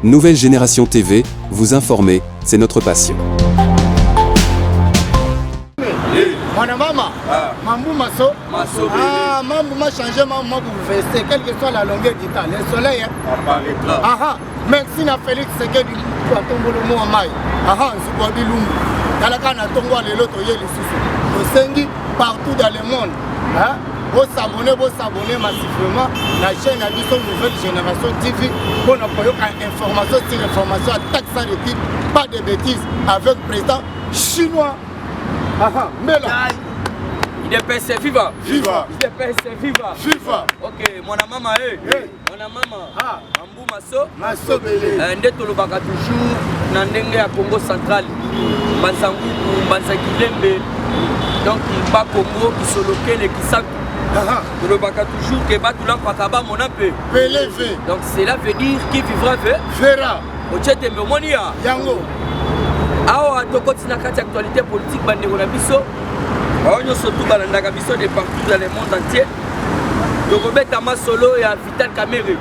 Nouvelle Génération TV, vous informer, c'est notre passion. Mon maman, Mambo Masso, Mambo m'a changé, Mambo bouleversé, quelle que soit la longueur du temps, le soleil apparaîtra. Merci à Félix Sekedi, tu as tombé le mot en maille. Zubobi Lumbu, dans la canne à Tongo, les lotos, les sous. Au Sengi, partout dans le monde. Vous s'abonnez massivement la chaîne à Bisson Nouvelle Génération TV pour nous avoir information sur information, attaque sans répit, pas de bêtises avec le président chinois. Mais là, il est passé viva. Viva. Il est passé viva. Viva. Ok, mon maman, mon maman, Mambo Masso, Masso Belé. Ndeto lobaka toujours na ndenge ya Congo central. Banzangu, Banzakilembe. Donc il pas Congo qui se loquait les qui savent. Lobaka toujours que Batulan Pakaba mon appel. Pélévé. Donc cela veut dire qui vivra verra. Ochete Mbemonia. Yango. Awa tokoti na kati actualité politique bandeko na biso. Baonyo surtout balandaka biso de partout dans le monde entier. Tokobeta masolo ya Vital Kamerhe.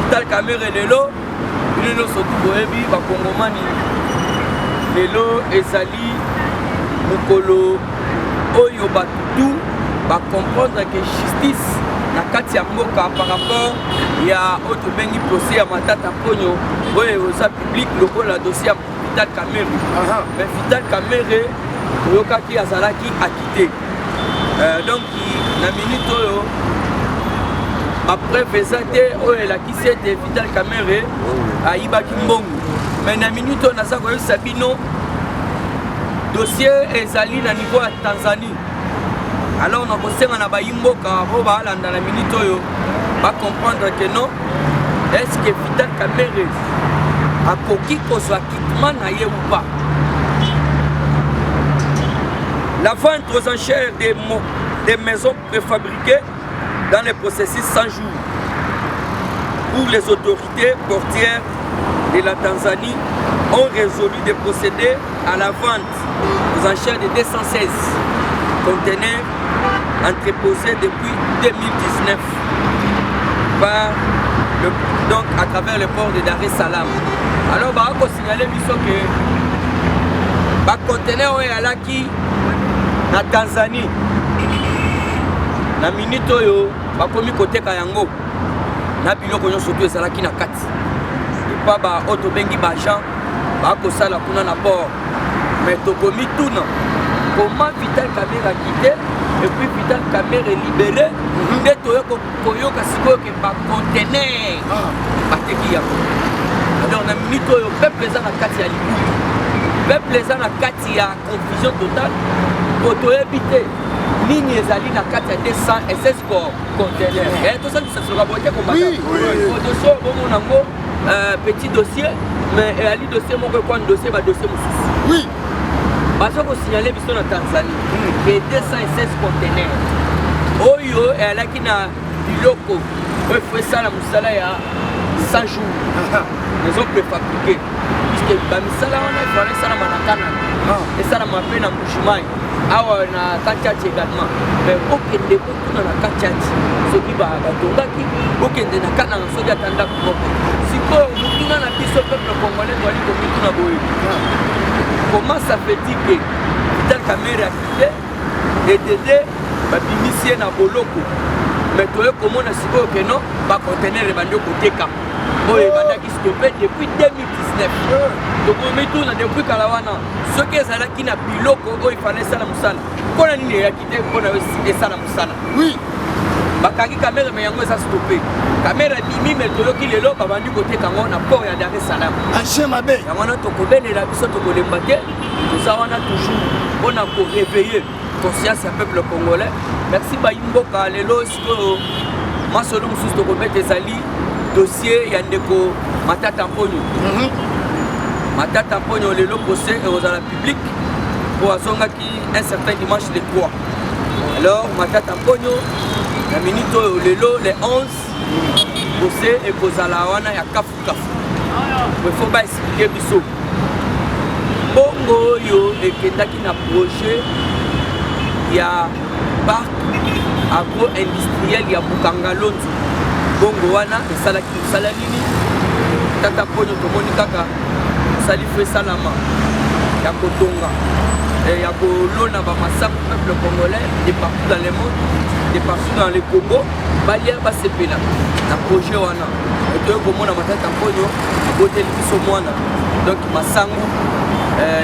Vital Kamerhe lelo, lelo surtout boyebi bakongomani. Lelo ezali mukolo oyo batutu ba comprendre que justice na kati ya mboka par rapport ya autre bengi procès ya Matata Ponyo oyo oza public lokola dossier ya Vital Kamerhe. Mais Vital Kamerhe oyokaki azalaki akité. Donc na minute oyo après vezate oyo elakisi ete Vital Kamerhe ayibaki mbongo. Mais na minute oyo naza koyebisa bino dossier ezali na niveau ya Tanzanie. Alors on a posé un abayimboka pour balanda la minute oyo va comprendre que non, est-ce que Vital Kamerhe a coquille qu'on soit quittement naïe ou pas. La vente aux enchères des maisons préfabriquées dans les processus 100 jours où les autorités portières de la Tanzanie ont résolu de procéder à la vente aux enchères de 216 conteneurs entreposés depuis 2019 donc à travers le port de Dar es Salaam. Alors on va signaler que les conteneurs sont na Tanzanie. Na minute oyo bakomi côté Kayango na biloko nyonso to ezalaki na kati. Epa ba auto bengi ba agent ba ko sala kuna na port. Mais tokomi tuna comment Vital Kamerhe a quitté et puis Vital Kamerhe est libéré. Nde toyo koyoka sikoyo ke ba conteneur bateki yango. Alors na minute oyo peuple eza na kati ya libu. Peuple eza na kati ya confusion totale. Otoyebite nini ezali na kati ya 216 conteneurs. Et tout ça ça sera boité comme ça. Dossier bon nango petit dossier mais ali dossier moko kwa dossier ba dossier mosusu. Oui. Parce qu'on signalé biso na Tanzanie que 216 conteneurs. Oyo elaki na biloko oyo faut ça la musala ya 100 jours. Maison préfabriquée. Puisque ba misala wana il fallait ça na manakana. Et ça na mapé na mbushimai. Awa na Kachati également. Mais aucun de beaucoup na Kachati. Ce qui va batongaki, aucun de na kana na soja tanda ko. Siko mutuna na biso peuple congolais doit li komutuna boye. Comment ça fait dire que Vital Kamerhe a quitté et Dédé babimisie na boloko. Mais toye comment na siko que non, ba conteneur e bando koteka. Oye bandaki stoppé depuis 2019. Donc on met tout depuis Kalawana. Ce qui est là qui n'a biloko il fallait ça la musala. Pour la ligne qui était pour et ça la musala. Oui. Bakaki Kamerhe mais yango ça stoppé. Kamerhe bimi mais tolo ki lelo ba bandu côté kango na port ya Dar es Salaam. Ache mabe. Yango na tokobele la biso tokolembate. Tout ça wana toujours on a pour réveiller conscience du peuple congolais. Merci Bayimboka lelo siko masolo mususu tokobete ezali dossier ya ndeko Matata Ponyo. Matata Ponyo lelo procès et aux la public pour azongaki un certain dimanche le 3. Alors Matata Ponyo la minute lelo le 11 procès et kozala wana ya kafu kafu. Il faut pas expliquer biso. Bongo yo ekendaki na projet ya parc agro-industriel ya Bukanga Lonzo. Bongo wana esalaki mosala nini matata ponyo tomoni kaka sali fait salama ya kotonga ya kolona ba massacre peuple congolais de partout dans le monde, de partout dans le Congo, balia basepela na projet wana to komona matata ponyo botel biso mwana donc masangu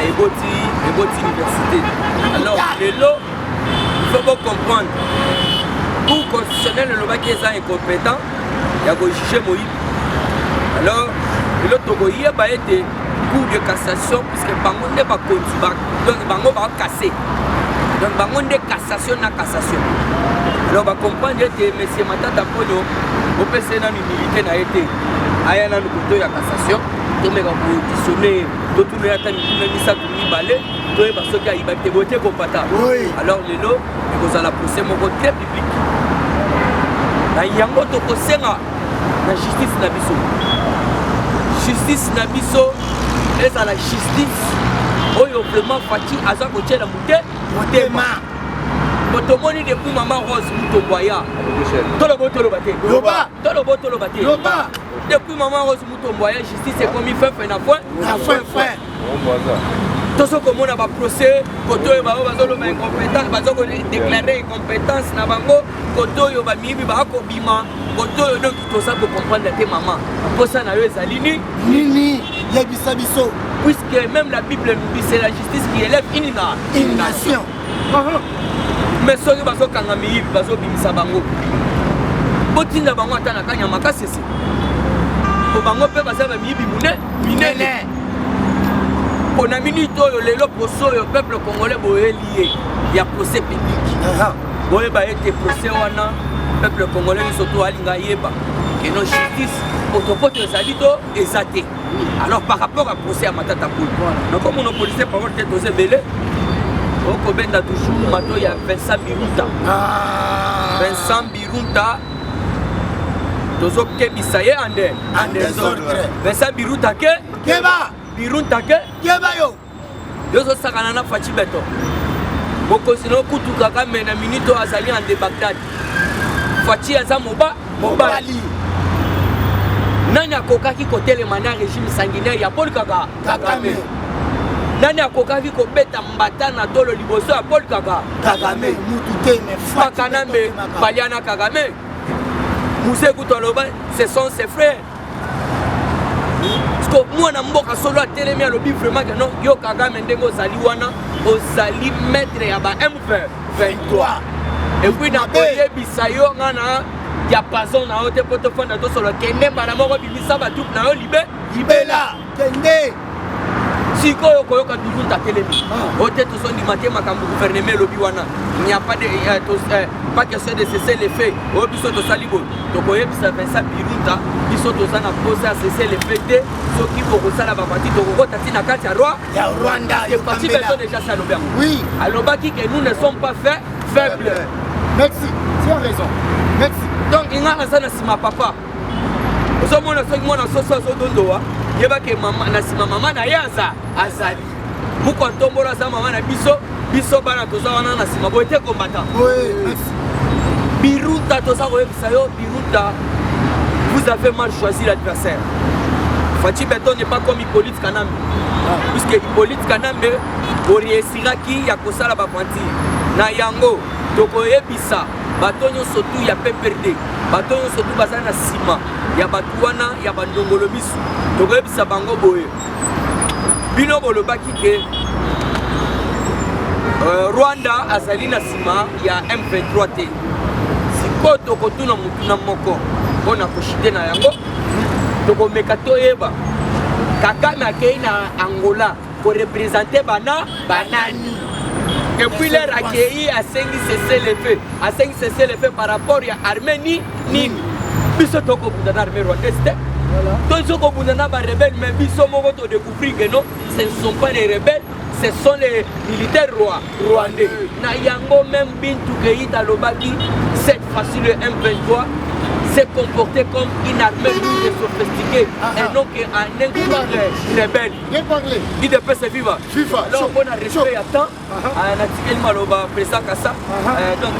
eboti université. Alors lelo il faut comprendre pour constitutionnel le lobaki est incompétent ya ko juger Moïse. Alors l'autre goye ba été cour de cassation puisque bango ne pas conduire donc bango va casser donc bango de cassation na cassation. Alors va comprendre que monsieur Matata Ponyo au PC na milité na été aya na lukuto ya cassation to me va positionner to tout le ata ni sa kuni balé to e baso ka ibate boté ko pata. Alors lelo ko za la procès moko très public na yango to ko senga na justice na biso. Justice na biso et à la justice oyo vraiment fati aza ko tela motema botomoni depuis maman Rose Mutomboya tolo baté depuis maman Rose Mutomboya justice est commis fait na foi toso komona ba procès koto yo bazo ba incompétence bazo ko déclarer incompétence na bango koto yo ba mibi ba ko bima koto yo donc tout ça pour comprendre que maman pour ça na yo ezalini nini ya bisabiso puisque même la Bible nous dit c'est la justice qui élève une nation. Mais soki bazo kanga mibi bazo bimisa bango botinda bango atana kanya makasi c'est ko bango pe baza ba mibi minene. On a minute le procès au peuple congolais boye lié. Il y a procès public. Boye ba été procès wana peuple congolais surtout alinga yeba que nos justice autopote ezalito ezate. Alors par rapport à procès à Matata Ponyo. Donc comme on policier parole tête aux belé au benda toujours mato ya Vincent Birunta. Vincent Birunta tozo kebisaye ande Vincent Birunta keba Birunta Kebayo yozo sakana na Fachi Beto boko sino kutuka kama na minito azali ande Bagdad Fachi aza mobali nani akokaki kotele mana régime sanguinaire ya Paul Kagame nani akokaki kobeta mbata na tolo liboso ya Paul Kagame mutute me Fakanambe Baliana Kagame Mousse Koutoloba ce sont ses frères. Parce que moi, je suis solo à télémé à l'objet vraiment que non, yo Kagame ndengo zali wana, ozali maître ya ba M23. Et puis na boye bisayo ngana diapason na hote portefeuille na to solo kende bana moko bimisa ba tout na yo libela kende. Si koyo koyoka toujours ta télémé. Hote to son di matin makambu gouvernement lobi wana. Il n'y a pas de pas question de cesser les faits. Au biso to salibo. To koye bisa Vincent Birunta. Biso to sana poser à cesser les faits de ceux qui vont resala ba parti to ko tati na kati ya Rwanda. Les partis personne déjà ça l'obert. Oui. Alors baki que nous ne sommes pas faibles. Merci. Tu as raison. Merci. Donc il y a ça sima papa. Ozo mona so mona so dondoa. Yeba ke mama na sima mama na yaza azali. Muko ntombora za mama na biso bana toza wana na sima bo ete combattant. Oui, merci. Birunta toza ko yebisa yo Birunta. Vous avez mal choisi l'adversaire. Fachi Beto n'est pas comme Hippolyte Kanambe. Puisque Hippolyte Kanambe réussira qui ya kosala ba panti. Na yango toko yebisa batonyo surtout ya PPRD. Batonyo surtout bazana na sima. Ya batuana ya bandongolo bisu. Toko yebisa bango boye. Bino bolobaki ke Rwanda azali na sima ya M23 te. Siko toko tuna mutuna moko. Bona koshite na yango. Toko mekato yeba. Kagame akei na Angola pour représenter banani. Et puis leur accueilli à 5 cesser les faits. À 5 cesser les faits par rapport à Arménie, Nini. Biso toko bundana armée rwandaise. Tous ceux qui bundana ba rebelles, mais biso moko to découvrir que non, ce ne sont pas les rebelles, ce sont les militaires rwandais. Na yango même Bintou Keïta Lobaki, cette fois-ci le M23 s'est comporté comme une armée lourde et sophistiquée et non qu'un rebelle. Bien parlé. Il peut se vivre. Alors on a respect à temps. Un article maloba président Kassa. Donc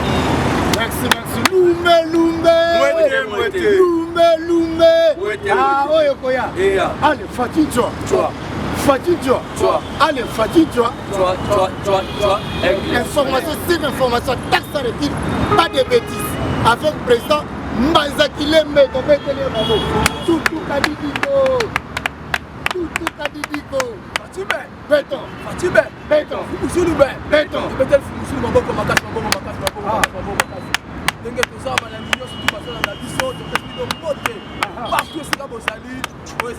merci. Lumbe. Ah, oyo koya. Allez, Fatih, toi. Fatih, toi. Allez, Fatih, toi. Information, sur information, taxe à l'équipe, pas de bêtises. Avec le président Mbanzaki Lembe, on va tenir un mot. Tout Kadidiko. Béton. Partout c'est comme ça,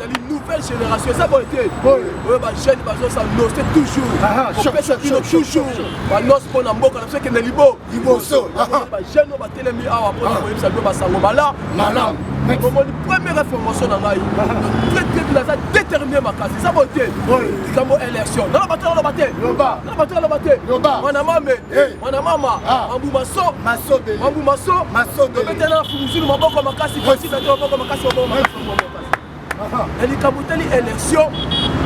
une nouvelle génération, ça va être. Oui, bah jeune, bah ça nous c'est toujours. On fait ça toujours. Bah nous pour la mboka, on sait que libo. Liboso. Bah jeune, on va télémi à après on ça doit ça va là. Malam. Comment la première information dans la très déterminé ma case, ça va être. Oui, comme élection. Dans la bataille, on a mamé, on a mama, Mambu Maso, maintenant Fumusu maboko makasi possible maboko makasi elle kabuteli élection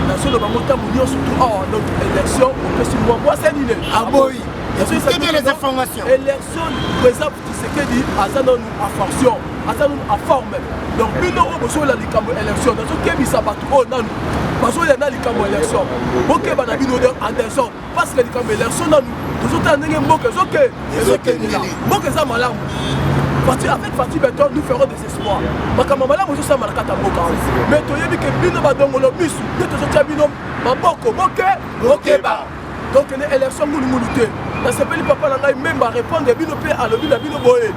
national bamota munyo surtout donc élection on peut se voir c'est l'île aboyi les informations élection président Tshisekedi azana nous à fonction azana nous à forme donc bino oboso la likambo élection dans ce kebisa batu o nanu baso ya na likambo élection OK bana bino en désordre parce que likambo élection nanu tozota ndenge mboka zoke mboka za malamu avec Fatih Beton, nous ferons des espoirs. Mais quand on a ça, mais tu as dit que Bino Badongolo Misu, tu as dit Maboko, Mokeba. Donc, l'élection, nous nous luttons. Dans ce pays, papa n'a même pas répondre à Bino P à l'objet de Bino Boé.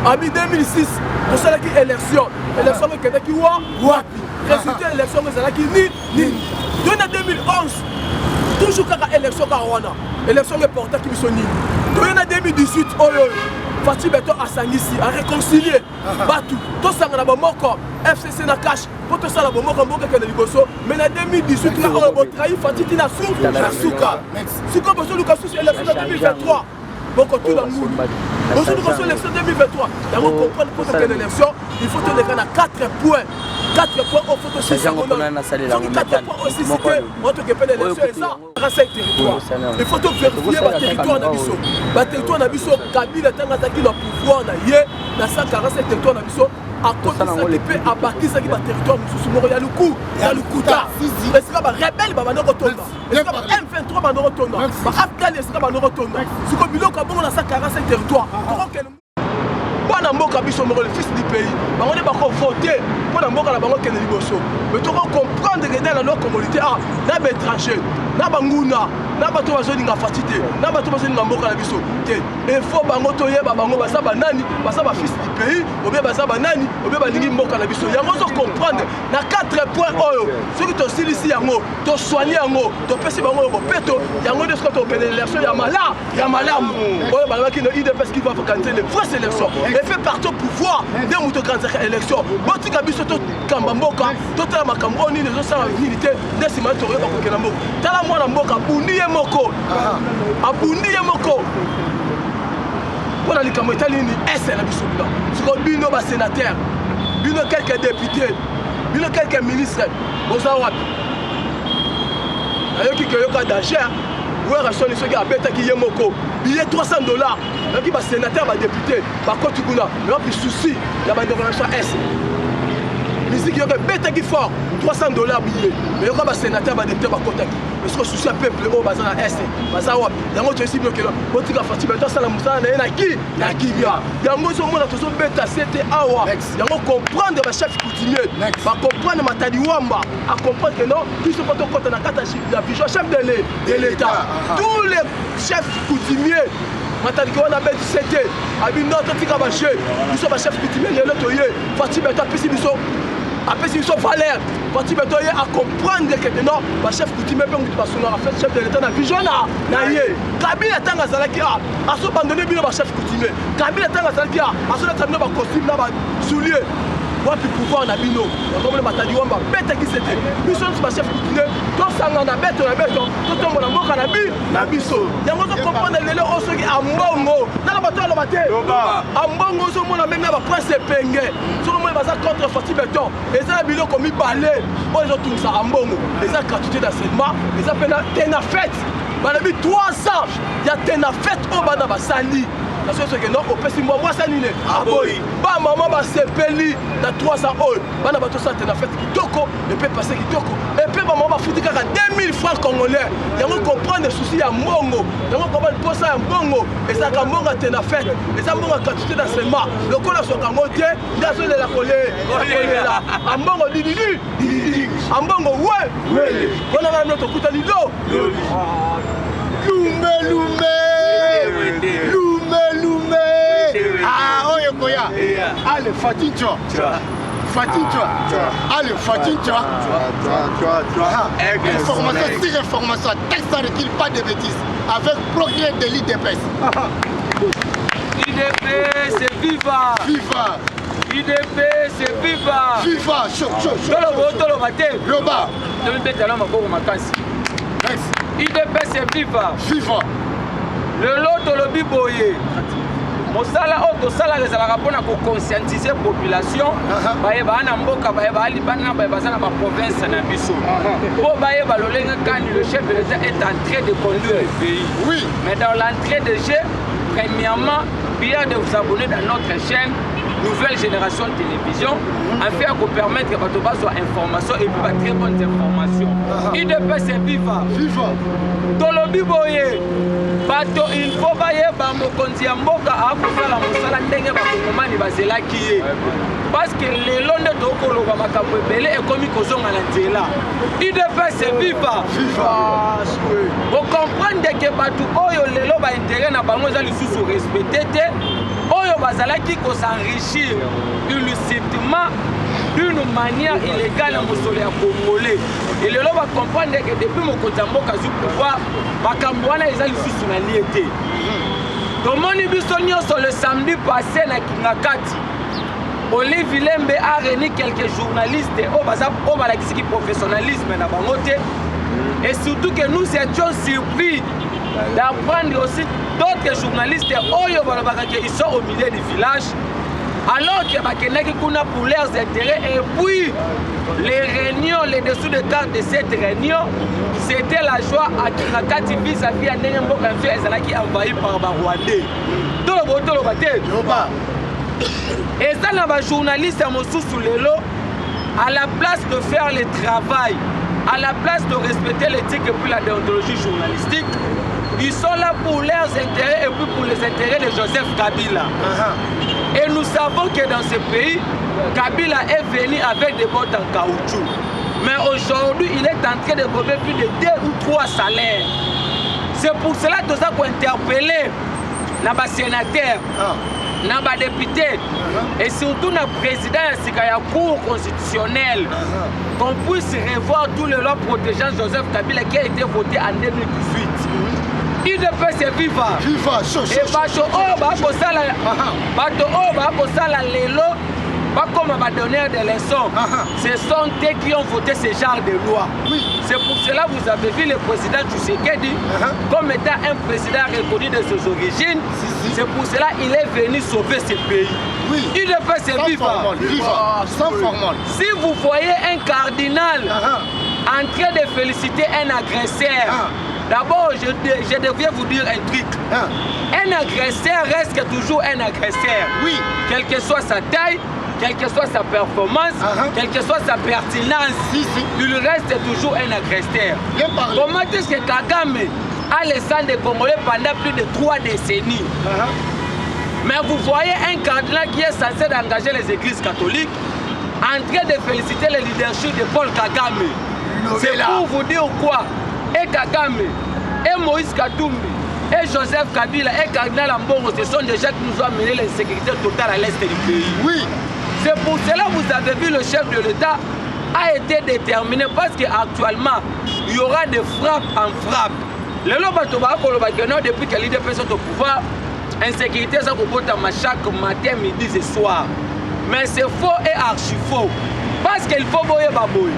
En 2006, pour cela qui est élection, l'élection est qui Wapi. Résultat, l'élection est Ni. En 2011, toujours quand l'élection est Rwanda, l'élection est portée qui sont Ni. En 2018, Fatih Beton a sangisi, a réconcilié Batu, tout ça na bomoko, FCC na cash, pour tout ça la bomoko mboka ke na liboso, mais en 2018 là on a trahi Fatih Tina Souka, si comme besoin Lucas sur l'élection 2023, boko tout dans nous. Besoin Lucas sur l'élection 2023, on comprendre pour que l'élection, il faut tenir à 4 points. 4 points au photo 6 secondes. 4 points aussi c'est que on te gagner l'élection et ça reste territoire. Il faut te vérifier le territoire na biso. Ba territoire na biso Kabila tanga taki le pouvoir na ye na 147 territoire na biso à côté ça qui peut abattre ça qui va territoire mususu moko ya luku ya lukuta. Est-ce que ba rebelle ba bano kotonda? Est-ce que M23 bano kotonda? Ba Afghani est-ce que bano kotonda? Ce que biloko bongo na 147 territoire. Pour mboka biso moko le fils du pays bango ne bako voter pour mboka na bango kene liboso mais tu comprendre que dans la communauté na ba étranger na banguna na bato bazoninga fatité na bato bazoninga mboka na biso te il faut bango toyeba bango basa banani basa ba fils du pays ou bien basa banani ou bien balingi mboka na biso yango zo comprendre na 4 points oyo soki to silisi yango to soigner yango to pesi bango ko peto yango de ce que to pene l'élection ya malamu oyo balaki no IDPS qui va organiser les vraies élections et fait partout pouvoir de muto kanzaka élection botika biso to kamba mboka to tala makambo ni les osala militaire de sima to yeba ko kena mboka tala mwana mboka bundi moko pour la likambo italini est la biso bino siko bino ba sénateur bino quelques députés bino quelques ministres boza wapi ayoki ke yoka danger ou rasoni soki abetaki ye moko billet $300 qui va sénateur va député va côté kuna mais puis souci la bande de S musique yoka bête qui fort $300 billet mais yoka va sénateur va député va côté parce que souci peuple au bazar S bazar yango to esi bloqué là botika Fatih Beton sala musala na ki bia yango zo mona to zo beta c'était awa yango comprendre ba chef coutumier va comprendre matadi wamba à comprendre que non qui se porte contre na kata la vision chef de l'état tous les chefs coutumiers matadi ko na bête c'était abi notre tika ba chef biso ba chef coutumier lelo to ye Fatih Beton pesi biso après si ils sont valeurs Fatih Beton à comprendre que non ba chef coutumier pe mutu basuna a fait chef de l'état na vision na ye Kabila tanga zalaki a so abandonné bino ba chef coutumier Kabila tanga zalaki a so na tamino ba costume na ba soulier wapi pouvoir na bino comme le matadi wamba bête qui c'était biso ba chef coutumier to sanga na bête to tombo na mboka na biso yango to comprendre lelo osoki ambongo na bato la bate ambongo so mona même na ba prince penge so mo baza contre Fatih Beton et ça bilo comme balé o zo tout ça ambongo les a gratuité d'enseignement les a pena tena fête banabi 3 ans ya tena fête o bana basali na so que non opesi moi ça nine aboyi ba maman ba sepeli na 300 euros bana bato ça na fête kitoko et peut passer kitoko et puis ba maman ba futi kaka 2000 francs congolais yango comprendre souci ya mbongo yango comprendre posa ya mbongo et ça ka mbongo te na fête et ça mbongo quantité dans seulement le kola so ka ngote ndaso de la colère la mbongo didi ambongo ouais kona na notre kuta lido Lume. Ah, oye koya. Allez, Fatincho. Allez, Fatincho. Information sur information. Texte ne dit pas de bêtises. Avec progrès de l'IDPS. IDP, c'est viva. IDP, c'est viva. Chaud. Loba. IDP, c'est viva. Le lot de lobby boye. Mosala auto sala les ala rapona ko conscientiser population. Baye ba na mboka baye ba libana baye ba na ba province na biso. Bo baye ba lolenga quand le chef de l'État est en train de conduire le pays. Oui. Mais dans l'entrée de jeu, premièrement, bien de vous abonner dans notre chaîne Nouvelle Génération Télévision, afin de permettre que votre base soit information et puis très bonnes informations. IDP c'est viva. Tolobi boye. Bato il faut baye ba mokonzi ya mboka akosala mosala ndenge bakongomani bazelaki ye. Parce que lelo nde tokoloba makambo ebele ekomi kozonga na nzela. IDP c'est viva. Vous comprenez que bato oyo lelo ba intérêt na bango za lisusu respecté te. Oyo bazalaki ko s'enrichir illicitement d'une manière illégale à Mosole à Congolais. Et le va comprendre que depuis mon côté Mboka zu pouvoir, Bakambouana ils ont sous la liété. Donc mon ibisonio sur le samedi passé na Kingakati. Olivier Lembe a réuni quelques journalistes au balakisi professionnalisme na bangote. Et surtout que nous étions surpris d'apprendre aussi d'autres journalistes ils sont au milieu du village. Alors que Bakenaki Kuna pour leurs intérêts et puis les réunions, les dessous de cartes de cette réunion, c'était la joie à Kinakati vis-à-vis à Nengembo Kansu Ezalaki envahi par Barwandais. Et ça, les journalistes à Mossou sous les lots, à la place de faire le travail, à la place de respecter l'éthique et puis la déontologie journalistique, ils sont là pour leurs intérêts et puis pour les intérêts de Joseph Kabila. Et nous savons que dans ce pays, Kabila est venu avec des bottes en caoutchouc. Mais aujourd'hui, il est en train de gommer plus de 2 ou 3 salaires. C'est pour cela que nous avons interpellé les sénateurs, les députés et surtout le président de la Cour constitutionnelle qu'on puisse revoir tous les lois protégeant Joseph Kabila qui a été voté en 2018. IDP c'est viva. Et bato bakosala lelo comme donneur de leçons. Ce sont eux qui ont voté ce genre de loi. C'est pour cela que vous avez vu le président Tshisekedi comme étant un président reconnu de ses origines. C'est pour cela qu'il est venu sauver ce pays. IDP c'est viva. Si vous voyez un cardinal en train de féliciter un agresseur, d'abord, je devrais vous dire un truc. Un agresseur reste toujours un agresseur. Quelle que soit sa taille, quelle que soit sa performance, quelle que soit sa pertinence, il reste toujours un agresseur. Comment est-ce que Kagame a laissé des Congolais pendant plus de 3 décennies? Mais vous voyez un cardinal qui est censé engager les églises catholiques en train de féliciter le leadership de Paul Kagame. C'est pour vous dire quoi? Et Kagame, et Moïse Katumbi, et Joseph Kabila, et Cardinal Ambongo, ce sont des gens qui nous ont amené l'insécurité totale à l'est du pays. C'est pour cela que vous avez vu le chef de l'État a été déterminé parce qu'actuellement, il y aura des frappes en frappe. Le Lobatobako, depuis que l'IDP sont au pouvoir, insécurité, ça chaque matin, midi et soir. Mais c'est faux et archi faux. Parce qu'il faut boyer baboy.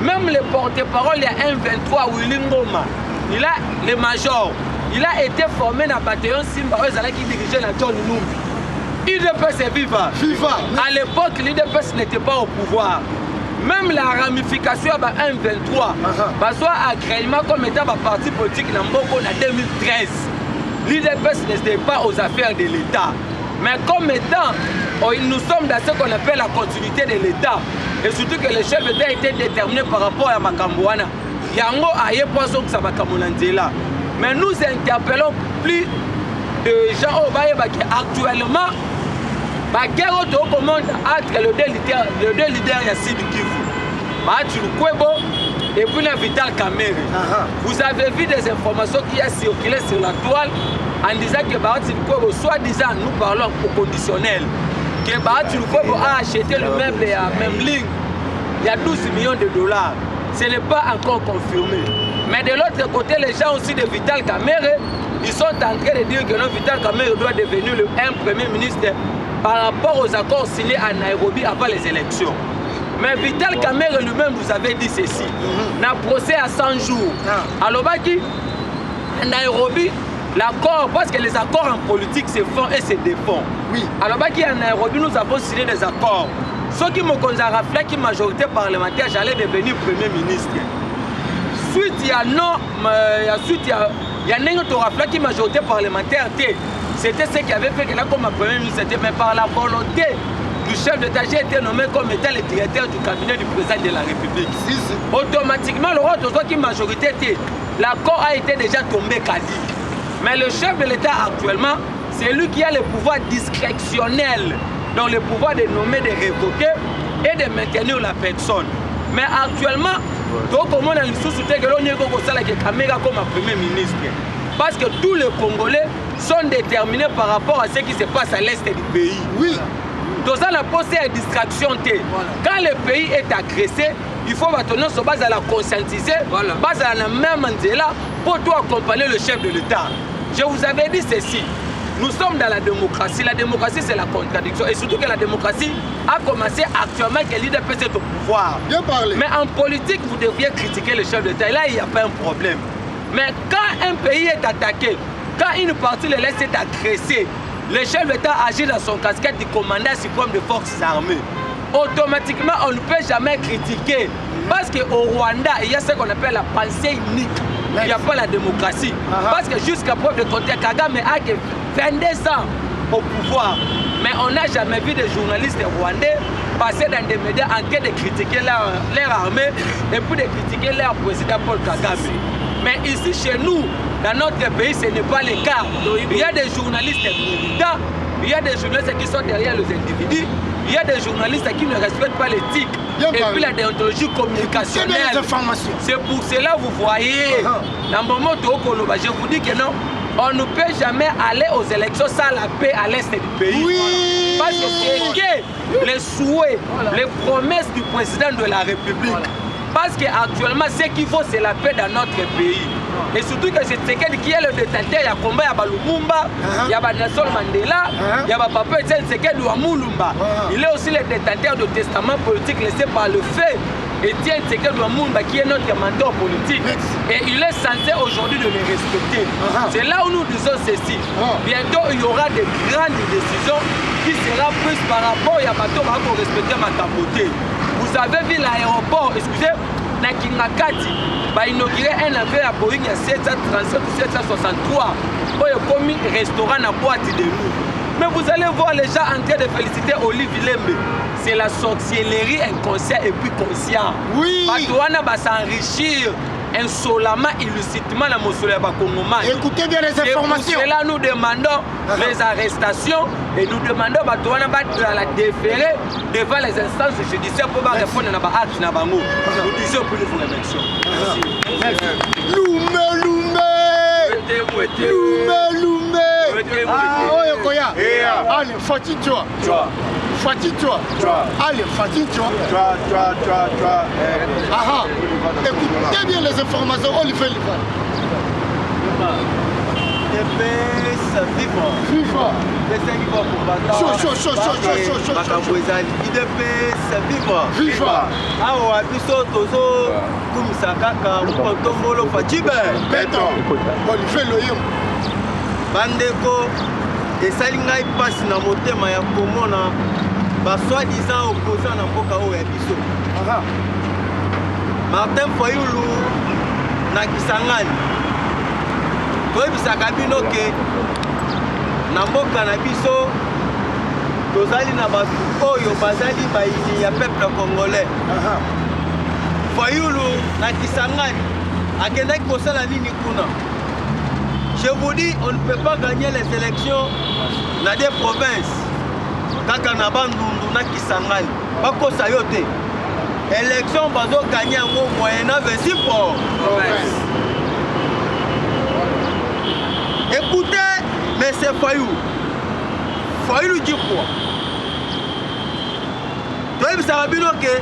Même le porte-parole, il y a un 23 Willy Ngoma. Il a le major. Il a été formé dans le bataillon Simba qui dirigeait la John Numbi. l'IDP c'est viva. À l'époque, l'IDP n'était pas au pouvoir. Même la ramification à 1-23, parce que agrément comme état parti politique en 2013. l'IDPS n'était pas aux affaires de l'État. Mais comme étant, nous sommes dans ce qu'on appelle la continuité de l'État. Et surtout que le chef d'État était déterminé par rapport à Makambouana. Yango aye poisson que ça va là. Mais nous interpellons plus de gens au Baye qui actuellement, la guerre au commande entre les deux leaders Yassid Kivu. Et puis le Vital Kamerhe. Vous avez vu des informations qui ont circulé sur la toile en disant que Bahatil Kwebo, soi-disant, nous parlons au conditionnel, que Bahatil Kwebo a acheté le meuble à même ligne, il y a 12 millions de dollars. Ce n'est pas encore confirmé. Mais de l'autre côté, les gens aussi de Vital Kamerhe, ils sont en train de dire que non, Vital Kamerhe doit devenir un premier ministre par rapport aux accords signés à Nairobi avant les élections. Mais Vital Kamerhe lui-même vous avait dit ceci. N'a procès à 100 jours. Alors, à Nairobi, l'accord, parce que les accords en politique se font et se défendent. Oui. Alors, à Nairobi, nous avons signé des accords. Ceux qui me considèrent qui majorité parlementaire, j'allais devenir Premier ministre. Suite, il y a non, il y a une qui majorité parlementaire. C'était ce qui avait fait que là, comme Premier ministre, mais par la volonté du chef d'État, j'ai été nommé comme étant le directeur du cabinet du président de la République. Automatiquement, le roi de soi qui majorité était, l'accord a été déjà tombé quasi. Mais le chef de l'État actuellement, c'est lui qui a le pouvoir discrétionnel, donc le pouvoir de nommer, de révoquer et de maintenir la personne. Mais actuellement, donc on a une sous-souté que l'on est comme un premier ministre. Parce que tous les Congolais sont déterminés par rapport à ce qui se passe à l'est du pays. Oui. Donc ça, la posée est distraction. Quand le pays est agressé, il faut maintenant se baser à la conscientiser, base à la même mandela pour tout accompagner le chef de l'État. Je vous avais dit ceci. Nous sommes dans la démocratie. La démocratie, c'est la contradiction. Et surtout que la démocratie a commencé actuellement que l'IDPS est au pouvoir. Bien parlé. Mais en politique, vous devriez critiquer le chef d'État. Et là, il n'y a pas un problème. Mais quand un pays est attaqué, quand une partie le laisse être agressée, le chef d'État agit dans son casquette du commandant suprême des forces armées. Automatiquement, on ne peut jamais critiquer. Parce qu'au Rwanda, il y a ce qu'on appelle la pensée unique. Il n'y a pas la démocratie. Parce que jusqu'à preuve de contraire, Kagame a 22 ans au pouvoir. Mais on n'a jamais vu des journalistes rwandais passer dans des médias en train de critiquer leur armée et puis de critiquer leur président Paul Kagame. Mais ici, chez nous, dans notre pays, ce n'est pas le cas. Il y a des journalistes militants, il y a des journalistes qui sont derrière les individus, il y a des journalistes qui ne respectent pas l'éthique et puis la déontologie communicationnelle. C'est pour cela, vous voyez, dans le moment où je vous dis que non, on ne peut jamais aller aux élections sans la paix à l'est du pays. Oui. Parce que c'est les souhaits, les promesses du président de la République. Parce qu'actuellement, ce qu'il faut, c'est la paix dans notre pays. Et surtout que c'est Tshisekedi qui est le détenteur, il y a combat, il y a Lumumba, il y a Nelson Mandela, il y a Papa Tshisekedi ou Mulumba. Il est aussi le détenteur de testament politique laissé par le fait Etienne Tshisekedi Lumumba qui est notre mentor politique. Et il est censé aujourd'hui de les respecter. C'est là où nous disons ceci. Bientôt, il y aura des grandes décisions qui seront prises par rapport à Bato pour respecter ma capote. Vous avez vu l'aéroport, excusez, na Kingakati, va inaugurer un avion à Boeing à 737 ou 763 pour le restaurant à boîte de nous. Mais vous allez voir les gens en train de féliciter Olivier Lembe. C'est la sorcellerie inconsciente et puis conscient. Oui. Batouana va s'enrichir insolemment, illicitement la mausolée Bakongomane. Écoutez bien les informations. Et là, nous demandons les arrestations et nous demandons Batouana va la déférer devant les instances judiciaires pour répondre à l'acte de Bango. Nous disons plus de vous remercions. Merci. Loumé. Allez, Fatih-toi. Allez, Fatih-toi. Écoutez bien les informations. Olivier Livan. Viva. Viva. Awa biso tozo kumisa kaka mpotombolo Fachibe. Beto. Olivier Loyom. Bandeko esali ngai pasi na motema ya komona basoi-disant opposant na mboka oyo ya biso. Martin Fayulu na Kisangani toyebisaka bino ke na mboka na biso tozali na bato oyo bazali baini ya peuple congolais. Fayulu na Kisangani akendaki kosala nini kuna? Je vous dis, on ne peut pas gagner les élections dans des provinces. Kaka na Bandundu na Kisangani bakosa yo te. Élection bazo gagner en moyennant 26 provinces. Écoutez, mais c'est Fayulu. Fayulu dit quoi? Toi, vous savez bien que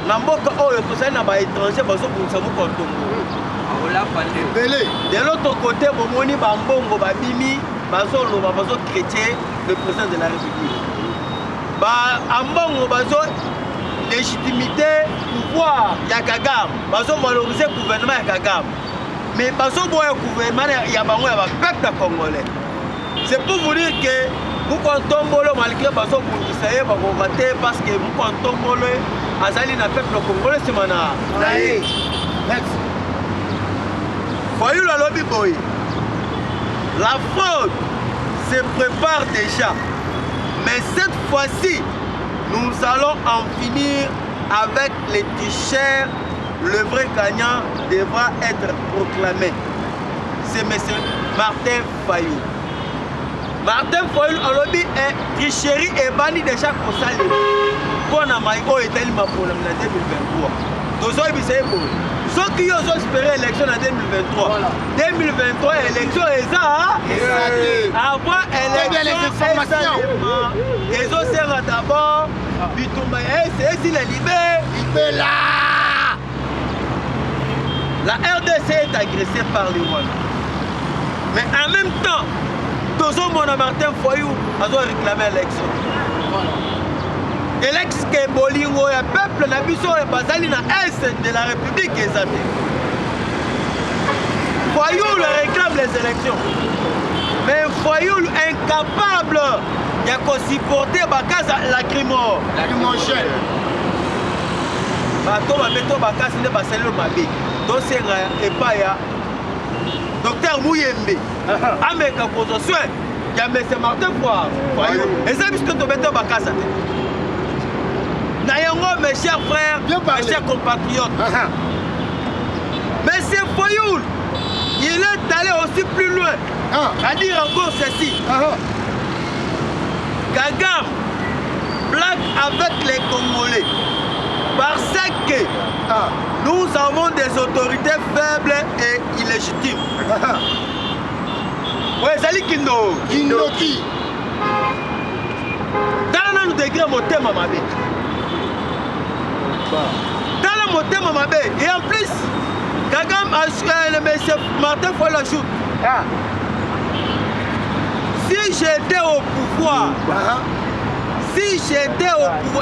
na mboka oyo tozali na baétranger bazobundisa mokontongo. De l'autre côté, bomoni bambongo babimi bazoloba bazochrétien le président de la République. Ambongo bazo légitimité pouvoir ya Kagame, bazo valoriser gouvernement ya Kagame. Mais bazo boya gouvernement ya bango ya peuple congolais. C'est pour vous dire que Mukontombolo malgré bazo bundisa ye bakomate parce que Mukontombolo azali na peuple congolais simana. Next. Fayulu alobi boy. La fraude se prépare déjà. Mais cette fois-ci, nous allons en finir avec les tricheurs. Le vrai gagnant devra être proclamé. C'est M. Martin Fayulu. Martin Fayulu alobi est tricherie et banni déjà pour ça. Pour na maïko et tel ma problème en 2023. Nous avons eu ceux qui ont espéré l'élection en 2023. Voilà. 2023, élection est ça. Avant élection, les autres seront d'abord. C'est ici les libérés. La RDC est agressée par les Rwandais. Mais en même temps, tous mon Martin Fayulu a réclamé l'élection. Et l'ex-que Bolingo et le peuple n'a pas sur le bazali na est de la République exacte. Fayulu réclame les élections. Mais Fayulu incapable de supporter la lacrymogène. Bato babeto bakasi ne basalelo mabe. Donc c'est pas ya Docteur Mouyembe. Ameka pozo soin. Ya M. Martin Fayulu. Et ça puisque to beto bakasa. Mes chers frères, mes chers compatriotes, mais c'est Fayulu, il est allé aussi plus loin, à dire encore ceci. Kagame blague avec les Congolais parce que nous avons des autorités faibles et illégitimes. Oui, Zali Kindoki. Dans le degré, mon thème à ma vie. Dans le motema mabe et en plus Kagame a le monsieur Martin Fayulu ajoute si j'étais au pouvoir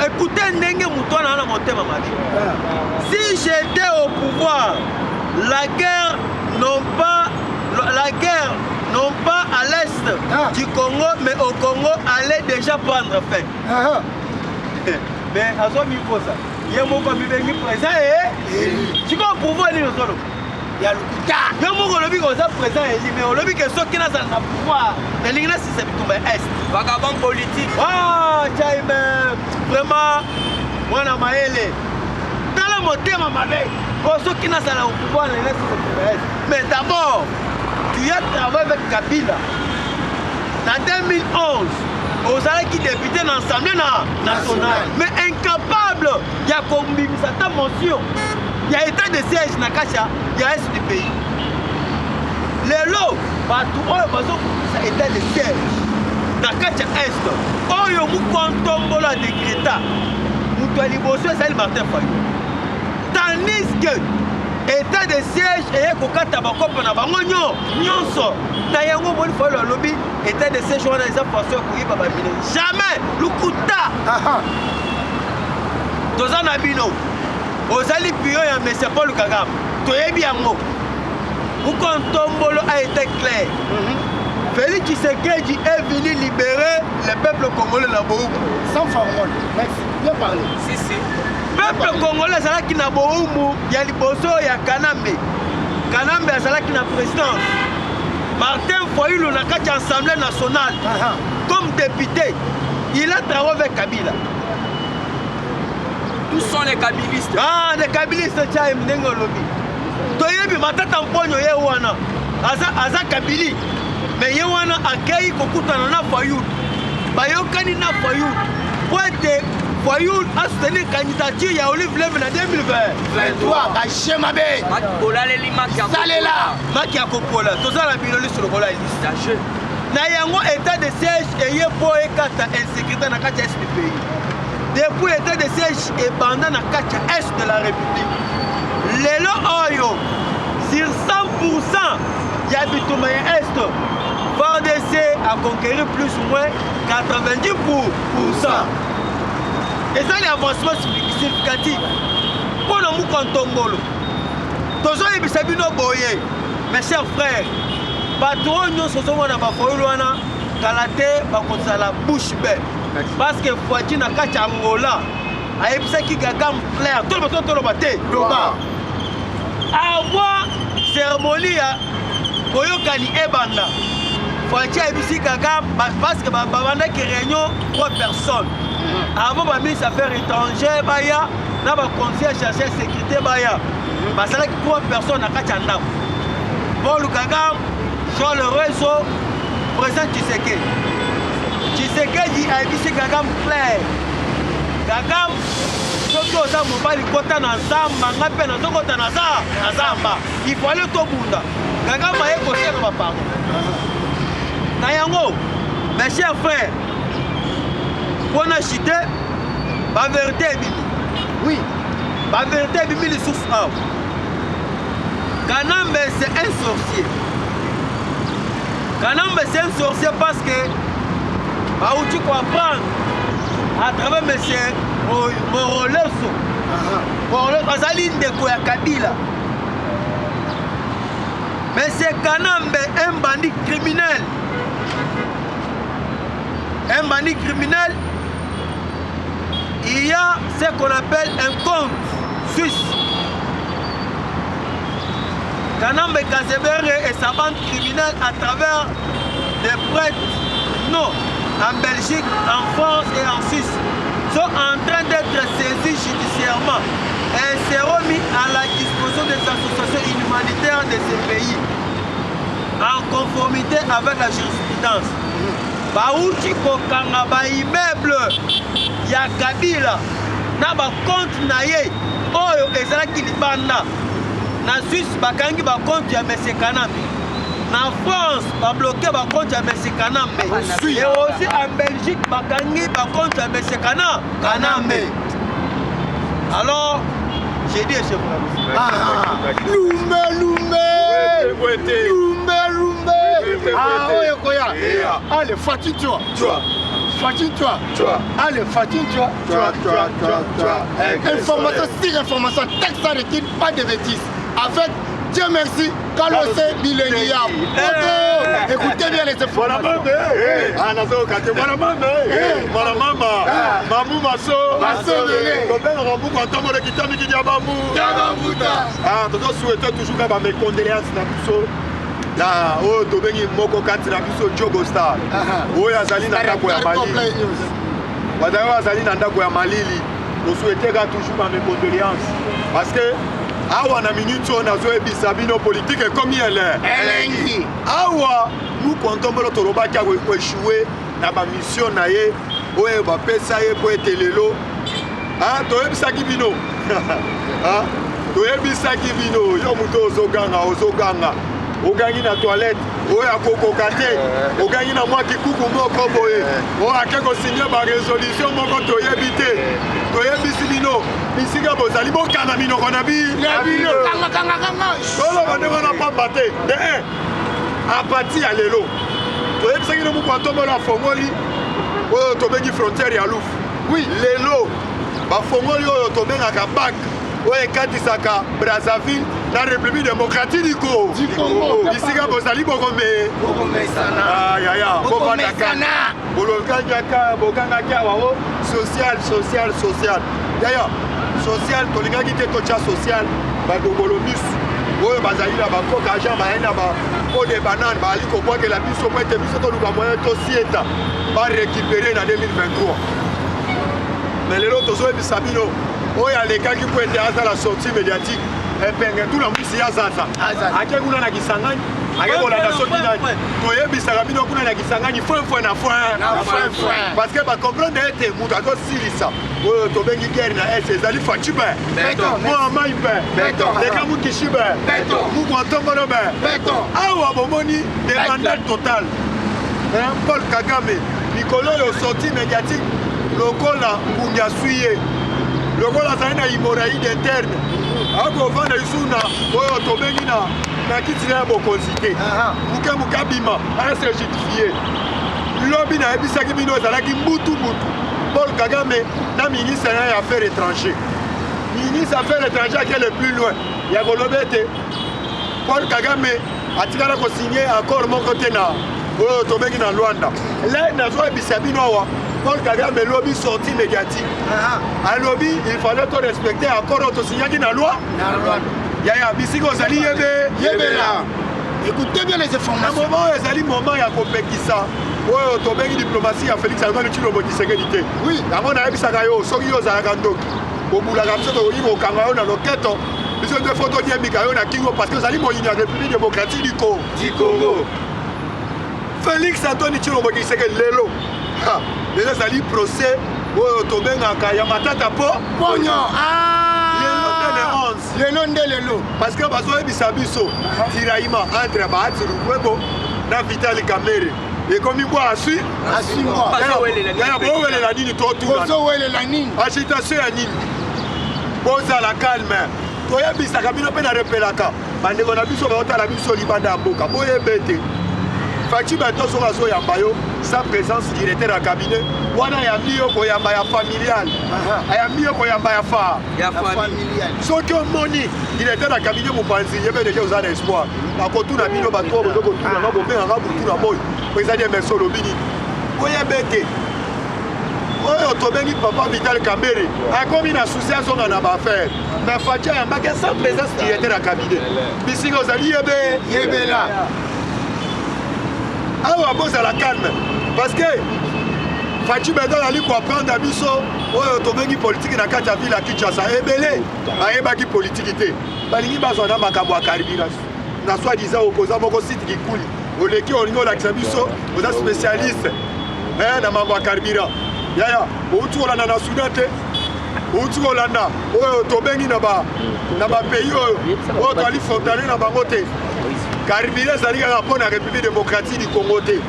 écoutez ndenge mutona na motema mabe si j'étais au pouvoir la guerre non pas à l'est du Congo mais au Congo allait déjà prendre fin. Mais à son niveau ça il y a mon ami qui est présent et tu vas pouvoir aller au solo. Il y a le coup. Il y a mon lobby qui est présent et mais au lobby qui est sorti dans le pouvoir. Mais l'Igna c'est tout est. Vagabond politique. Ah, tiens vraiment moi na maele. Dans le moteur ma mère. Pour ceux qui n'a pas le pouvoir l'Igna c'est est. Mais d'abord, tu as travaillé avec Kabila. En 2011 aux allez qui député dans l'Assemblée nationale, mais incapable, il y a combien de mention, il y a état de siège dans Kacha, il y a est du pays. Les lots, ça état de siège dans Kacha Est, oh yo mou kontombo la décréta, mou toi liboso c'est Martin Fayulu. Tandis que état de siège et kokata bakopa na bango nyonso na yango moni fa le lobby état de siège wana eza façon ko yiba babino jamais lukuta tozana bino ozali pion ya M. Paul Kagame toyebi yango Mukontombolo a été clair. Félix Tshisekedi est venu libérer le peuple congolais na Boumou sans formule. Merci, bien parlé. Si. Peuple congolais azalaki na Boumou ya liboso ya Kanambe. Kanambe azalaki na présidence. Martin Fayulu n'a qu'à l'Assemblée nationale comme député. Il a travaillé avec Kabila. Tous sont les kabilistes. Ah, les kabilistes, tiens, Mnengolobi. Toyebi matata mponyo yewana. Aza Kabili. Mais yewana akei kokutana na Fayulu. Bayokani na Fayulu. Pour être Fayulu a soutenu la candidature ya Olive Lem en 2023. Kachemabe. Bolaleli Makia. Salela. Makia Kopola. Toza la biloli sur le Bola Elise. Na yango état de siège eye po ekata insécurité na kati est du pays. Depuis l'état de siège et pendant la kati est de la République. Lelo oyo sur 100% ya bitumaya est. FARDC a conquéri plus ou moins 90%. Et ça, les avancements significatifs. Pour nous, Kantombolo, tous les bisabino boye, mes chers frères, patron, nous sommes en Bafoyouana, Kalate, Bakonsala, bouche bée. Parce que Fouati n'a qu'à Angola, a épicé qui gagam clair, tout le monde, tout le monde, avoir cérémonie à Boyokani Ebanda. Fouati a épicé gagam parce que Babanda qui réunion 3 personnes. Avant le ministre des Affaires étrangères, Baya, dans le conseil chercher sécurité, Baya. Parce que 3 personnes à Kachanda. Paul Kagam, Jean le réseau, président Tshisekedi. Tshisekedi a dit Kagam clair. Kagam, surtout aux hommes, on va lui côté dans Zamba, on appelle dans côté dans Zamba. Il faut aller au Bunda. Kagam a écouté ma parole. Nayango, mes chers frères, on a cité la vérité est bibi. Oui, la vérité est bibi les sources A. Kanambe c'est un sorcier. Kanambe c'est un sorcier parce que tu comprends à travers M. Moroleso. Moroleso, Azali Ndeko ya Kabila. Mais c'est Kanambe un bandit criminel. Un bandit criminel. Il y a ce qu'on appelle un compte suisse. Kanambe Kazebere et sa bande criminelle à travers des prêtres, non, en Belgique, en France et en Suisse, sont en train d'être saisis judiciairement et seront mis à la disposition des associations humanitaires de ces pays en conformité avec la jurisprudence. Bauchi kokanga ba immeuble ya Kabila na ba compte na ye oyo ezalaki libanda na Suisse bakangi ba compte ya M. Kanambe na France ba bloqué ba compte ya M. Kanambe et aussi en Belgique bakangi ba compte ya M. Kanambe. Alors j'ai dit chez vous Lumbe ah oui koya allez Fatih toi Fatih toi allez Fatih toi information sur information texte ça requiert pas de bêtises avec Dieu merci Kalosé Milenia écoutez bien les informations Mamou Masso souhaite toujours mes condoléances là oh tobengi moko kati na biso Jogo Star oyo azali na ndako ya Malili badayo azali na ndako ya Malili nous souhaitons toujours mes condoléances parce que awa na minute on a zoé bisabino politique comme elle est awa nous comptons pour notre roba qui a échoué na ba mission na ye oyo ba pesa ye po etelelo ah toyebisaki bino ah toyebisaki bino yo muto ozoganga ogangi na toilette oya kokoka te ogangi na mwa kikuku moko boye oya keko signer ba résolution moko toyebi te toyebisi bino bisika bozali bokana minoko na bino tolo bandeko na pamba te de un apati ya lelo toyebisaki no moko atombola afongoli oyo tobengi frontière ya lufu oui lelo bafongoli oyo tobengaka bak oyo ekatisaka Brazzaville la République démocratique du Congo. Ici, bozali bokome. Yaya. Bokanaka. Bolokanyaka, bokangaka wao. Social. Yaya. Social, tolingaki te tocha social. Badogolobis. oyo bazali na bakoka agent baye na po de banane baali kobwakela biso po ete biso toluka moyen tosieta barécupere na 2023 mais lelo tozoyebisa bino oyo alekaki po ete azala sortie médiatique epenge tula mwisi ya zaza ake kuna na Kisangani ake kolanda soki nani toyebisaka bino kuna na Kisangani fwe na fwe parce que bacomprendre ete moto azosilisa oyo tobengi guerre na est ezali faci be mwa mai be leka mukishi be mukwantombolo be awa bomoni demandade totale Paul Kagame likolo oyo sortie médiatique lokola ngungi aswi ye lokola azali na hemorraïde interne akovanda lisu na oyo tobengi na kiti na ya bokonzi te muke abima ase justifié lobi nayebisaki bino ezalaki mbutu Paul Kagame na ministre ya affaires étrangères ministre affaires étrangères ake le plus loin ya kolobi ete Paul Kagame atikala kosigné accord moko te na oyo tobengi na Luanda le nazoyebisa bino awa Paul Kagame lobby sortie médiatique. Alobi, il fallait tout respecter accord autosignaki na loi. Yaya bisiko zali yebela. Écoutez bien les informations. À moment ezali moment ya kopekisa. Oyo tobengi diplomatie ya Félix Antoine Tshilombo Tshisekedi te. Oui, yango na yebisaka yo soki yo zalaka ndoki. Obulaka biso tokoki kokanga yo na loketo. Biso te photo nyembika yo na kingo parce que zali moyini ya République démocratique du Congo. Félix Antoine Tshilombo Tshisekedi lelo. Lelo ezali procès oyo tobengaka ya matata ponyo lelo parce que bazoyebisa biso tiraillement entre Bahati Lukwebo na Vital Kamerhe ekomi bwa bowelela nini towelela nini agitation ya nini bozala calme toyebisaka bino mpe na repelaka bandeko na biso baotala biso libanda ya mboka boyebe ete Faci Beto soki azoyamba yo sa présence directeur ya cabinet wana ayambi yo koyamba ya familial ayambi yo koyamba ya familial soki omoni directeur ya cabinet mopanzi yebe deja oza na espoir nakotuna bino bato oyo bozokotunanga bobengaka butuna moyo po ezali emerso olobi nini oyebe ete oyo tobengi papa Vital Kamerhe akomi na susi azonga na baaffaire mais Faci ayambaki sa présence directeur ya cabinet bisika ozali yebela awa bozala calme parce que Faci Beto ali koapprendre biso oyo tobengi politique na kati ya ville ya Kinshasa ebele ayebaki politique te balingi bazwa na makambo ya carburant na soi-disant opposant moko site Kikuli oleki olingi olakisa biso oza spécialiste na mambo ya carburant yaya outi kolanda na Soudan te outi kolanda oyo tobengi na bapays oyo toali frontalier na bango te carburant ezali kaka mpo na République démocratique du Congo te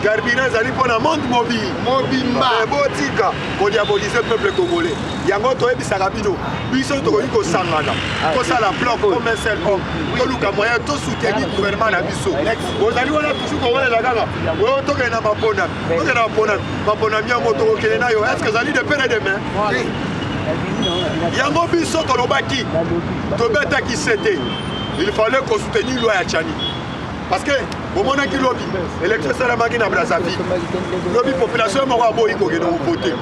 carburant ezali mpo na monde mobimba botika kodiabolize peuple congolais yango toyebisaka bino biso tokoki kosangana kosala bloc comme un seul homme toluka moyen tosoutenir gouvernement na biso ozali wana toujours kowelela kaka oyo tokende na maponami yango tokokende na yo est ce que ezali de pere de main yango biso tolobaki tobetaki sete il fallait qu'on soutenir loi ya Tchani parce que au moment qui lobby élection salamaki na Brazzaville lobby population moko aboyi kokende kovote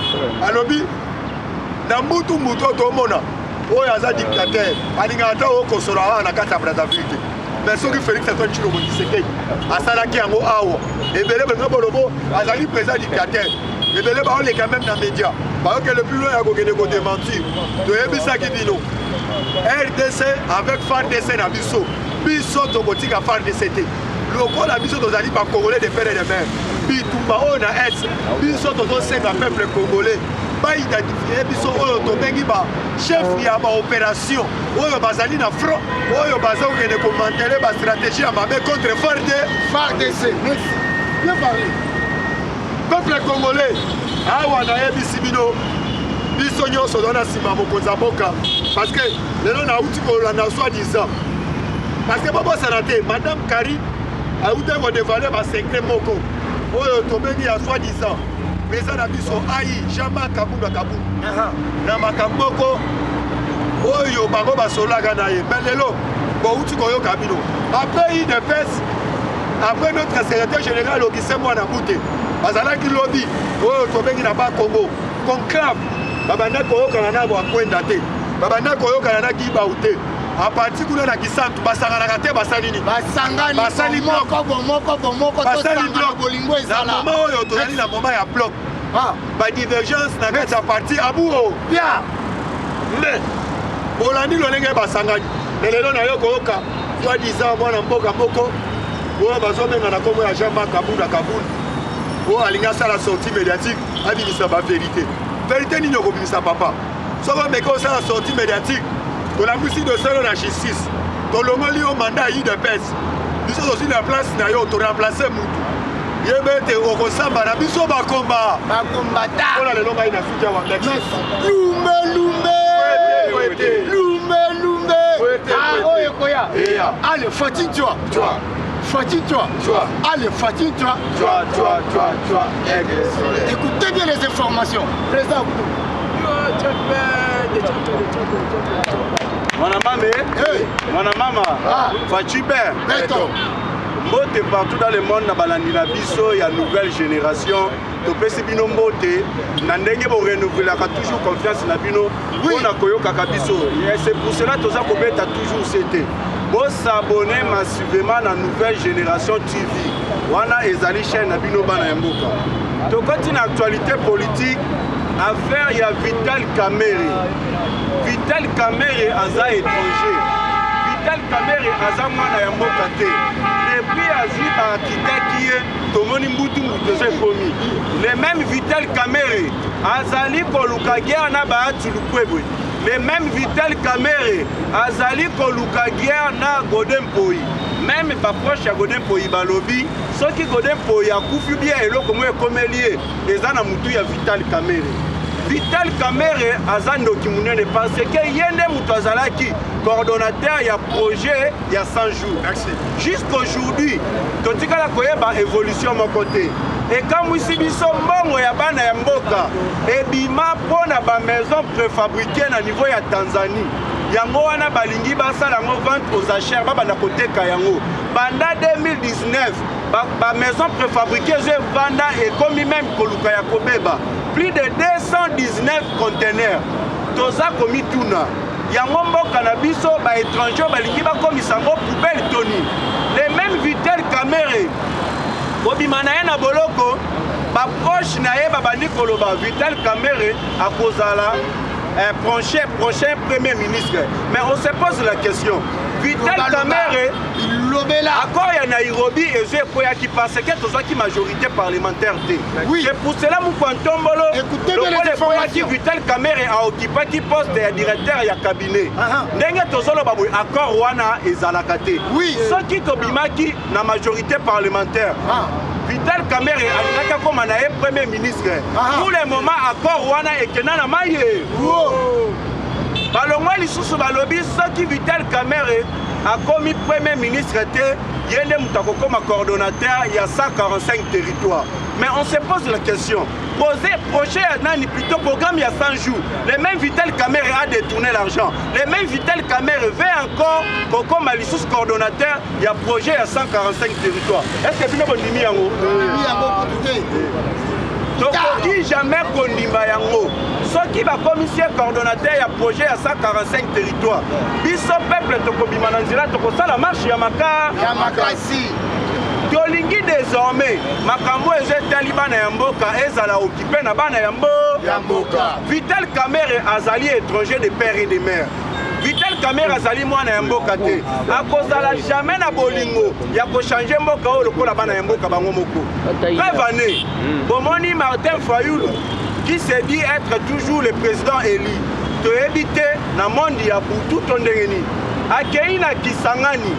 alobi na mbutu tomona oyo aza dictateur alingaka ata okosola awa na kati ya Brazzaville te mais soki Félix Antoine Tshilombo Tshisekedi asalaki yango awa ebele benga bolobo azali président dictateur ebele baoleka même na média bayoke le plus loin ya kokende kodementir toyebisaki bino RDC avec FARDC na biso tokotika FARDC te lokola biso tozali bacongolais de pere de mer bitumba oyo na est biso tozosenga peuple congolais baidentifie biso oyo tobengi bachef ya baopération oyo bazali na front oyo baza kokende komantele bastratégie ya mabe contre FARDC. Merci. Bien parlé. Peuple congolais awa nayebisi bino biso nyonso toza na nsima mokonzi ya mboka parce que lelo nauti kolanda soi-disant parce que babosana te madame Kari auti kodevale basecret moko oyo tobengi ya soi-disant eza na biso ai Jean-Marc Kabunda na makambo moko oyo bango basolaka na ye mais lelo bouti koyoka bino après UDPS après notre secrétaire général Augustin Mwana Bute bazalaki lobby oyo tobengi na ba Congo conclave babanda koyokana na bwakwenda te babanda koyokana na Gibau te à partir kuna na kisantu basangana te basanini basangani basali moko basali bolingo ezala na moment oyo tozali na moment ya bloc ba divergence na kati ya parti abuo bien mais bolandi lolenge basangani lelo na yo koyoka toi disant mwana mboka moko oyo bazobenga na kombo ya Jean-Marc Kabul oyo alingi asala sortie médiatique abimisa bavérité vérité nini okobimisa papa soko omeki osala sortie médiatique tolambwisi doselo na justice tolongoli yo mandat ya UDPS biso tozwi na place na yo toremplace mutu yebe ete okosamba na biso bakomba ta mpona lelo ngai na suki awa lumbe oyo ekoya ale Fati Joa allez Fati Joa écoutez bien les informations président Mon maman, Fati Père, mbote partout dans le monde na balandi na biso ya nouvelle génération topesi bino mbote na ndenge bo renouveler toujours confiance na bino pona koyoka biso c'est pour cela toza kobeta toujours c'était bo s'abonner massivement na nouvelle génération TV wana ezali chaîne na bino bana ya mboka to continue actualité politique affaire ya Vital Kamerhe aza étranger Vital Kamerhe aza mwana ya mboka te depuis azwi bakitaki ye tomoni mbutu eza ekomi le même Vital Kamerhe azali koluka guerre na baati lukwebwe le même Vital Kamerhe azali koluka guerre na Godin Mpoi même baproche ya Godin Mpoi balobi soki Godin Mpoi akufi bien eloko mo ekomeli ye eza na mutu ya Vital Kamerhe Vital Kamerhe aza ndoki munene parce que yende mutu azalaki coordonnateur ya projet ya 100 jours. Merci. Jusqu'aujourd'hui, totikala koyeba évolution mon côté. Et quand mwisi biso mbongo ya bana ya mboka ebima pona ba maison préfabriquée na niveau ya Tanzanie. Yango wana balingi basala ngo vente aux achers bana koteka yango. Banda 2019 ba maison préfabriquée je vanda et comme même koluka ya kobeba plus de 219 conteneurs. Toza komi tuna. Yango mboka na biso ba étranger balingi bakomisa ngo poubelle toni. Les mêmes Vital Kamerhe obima na ye na boloko ba proche na ye babandi koloba Vital Kamerhe akozala prochain premier ministre. Mais on se pose la question. Vital Kamerhe accord ya Nairobi et qui parce que tous qui majorité parlementaire. Oui. C'est pour cela mon Kwantombolo. Écoutez bien les informations. Vital Kamerhe a occupé qui poste de directeur ya cabinet. Ndenge tozolo baboy accord wana ezalakate. Oui. Ceux qui tobimaki na majorité parlementaire. Vital Kamerhe alingaka comme na premier ministre. Pour le moment accord wana ekena na maye. Balongwa lisusu balobi soki Vital Kamerhe a commis premier ministre yende mutako comme coordonnateur il y a 145 territoires. Mais on se pose la question. Projet nani plutôt programme il y a 100 jours. Les mêmes Vital Kamerhe a détourné l'argent. Les mêmes Vital Kamerhe veut encore comme lisusu coordonnateur il y a projet il y a 145 territoires. Est-ce que bino bondimi yango? Tokoki jamais kondima yango. Soki ba commissaire coordonnateur ya projet ya 145 territoires. Biso peuple tokobima na nzela tokosala marche ya makasi. Tolingi désormais makambo ezetali bana ya mboka ezala occupé na bana ya mboka. Vital Kamerhe azali étranger de père et de mère. Vital Kamerhe azali mwana ya mboka te. Akozala jamais na bolingo ya ko changer mboka o lokola bana ya mboka bango moko. Prévané. Bomoni Martin Fayulu qui se dit être toujours le président élu. To éviter na monde ya butu tondengeni. Akei na Kisangani.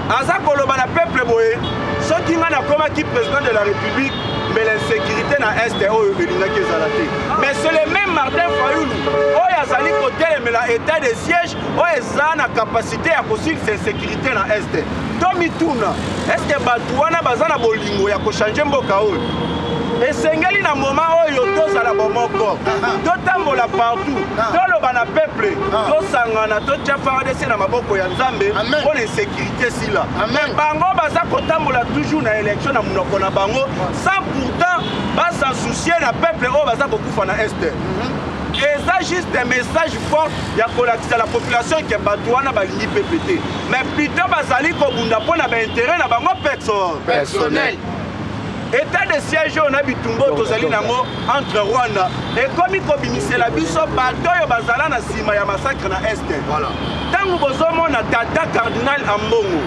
Aza koloba na peuple boye. Soki nga na koma ki président de la République, mais l'insécurité na est oyo elingaki ezalate. Mais c'est le même Martin Fayulu oyo azali kotelemela état de siège oyo eza na capacité ya kosila sécurité na est. Tomituna, est-ce que bato wana baza na bolingo ya kochange mboka oyo? Esengeli na moment oyo tozala bomoko totambola partout toloba na peuple tosangana totia FARDC na maboko ya Nzambe pour l'insécurité sila. Mais bango baza kotambola toujours na élection na munoko na bango sans pourtant pas s'en soucier na peuple oyo baza kokufa na est. eza juste un message fort ya kolakisa la population ke bato wana balingi PPT mais plutôt bazali kobunda mpo na baintérêt na bango personnel. État de siège on a bitumbo tozali nango entre Rwanda ekomi kobimisela biso bato oyo bazala na nsima ya massacre na este. Ntango bozomona tata cardinal Ambongo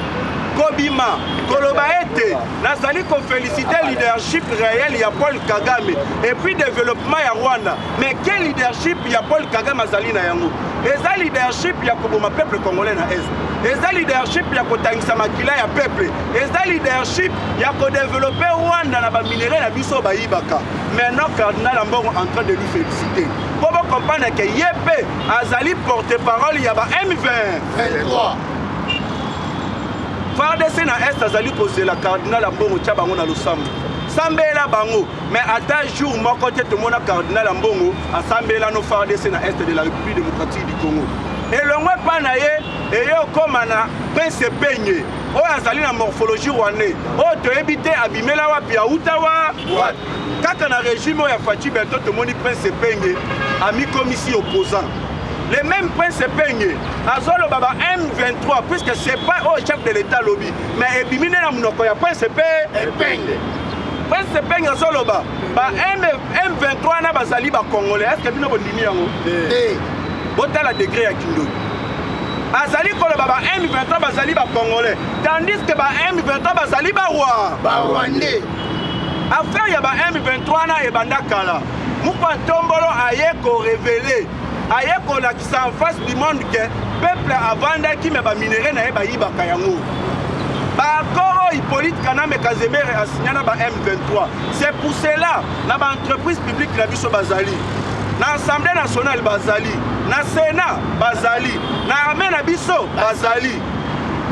kobima koloba ete nazali koféliciter leadership réel ya Paul Kagame et puis développement ya Rwanda. Mais quel leadership ya Paul Kagame azali na yango? Eza leadership ya koboma peuple congolais na est. Eza leadership ya kotangisa makila ya peuple. Eza leadership ya kodévelopper Rwanda na baminere na biso bayibaka. Maintenant cardinal Ambongo en train de lui féliciter. Pour comprendre que yepe azali porte-parole ya ba M23. FARDC na est azali kozela cardinal Ambongo tia bango na losambo. Sambela bango, mais à ta jour moko te tomona cardinal Ambongo asambela no FARDC na est de la République démocratique du Congo. Et longwe pa na ye eyo koma na Prince Peigné oyo azali na morphologie rwandais oyo toyebi te abimela wapi auta wa kaka na régime oyo ya Faci Berto tomoni Prince Peigné amikomisi opposant. Le même Prince Peigné azolo baba M23 puisque c'est pas au chef de l'état lobby mais ebimine na munoko ya Prince Peigné. Prince Peigné azolo ba M23 na bazali ba congolais est-ce que bino bondimi yango? Botala degré ya Kindoki. Azali kolo baba M23 bazali ba congolais tandis que ba M23 bazali ba rwandais. Affaire ya ba M23 na ebanda kala. Mukwa Tombolo aye ko révéler aye kolakisa en face du monde que peuple avandaki me baminere na ye bayibaka yango bakoro Hippolyte Kanambe Kazemere asignana ba M23. C'est pour cela na ba entreprise publique na biso bazali na Assemblée nationale bazali na Sénat bazali na armée na biso bazali.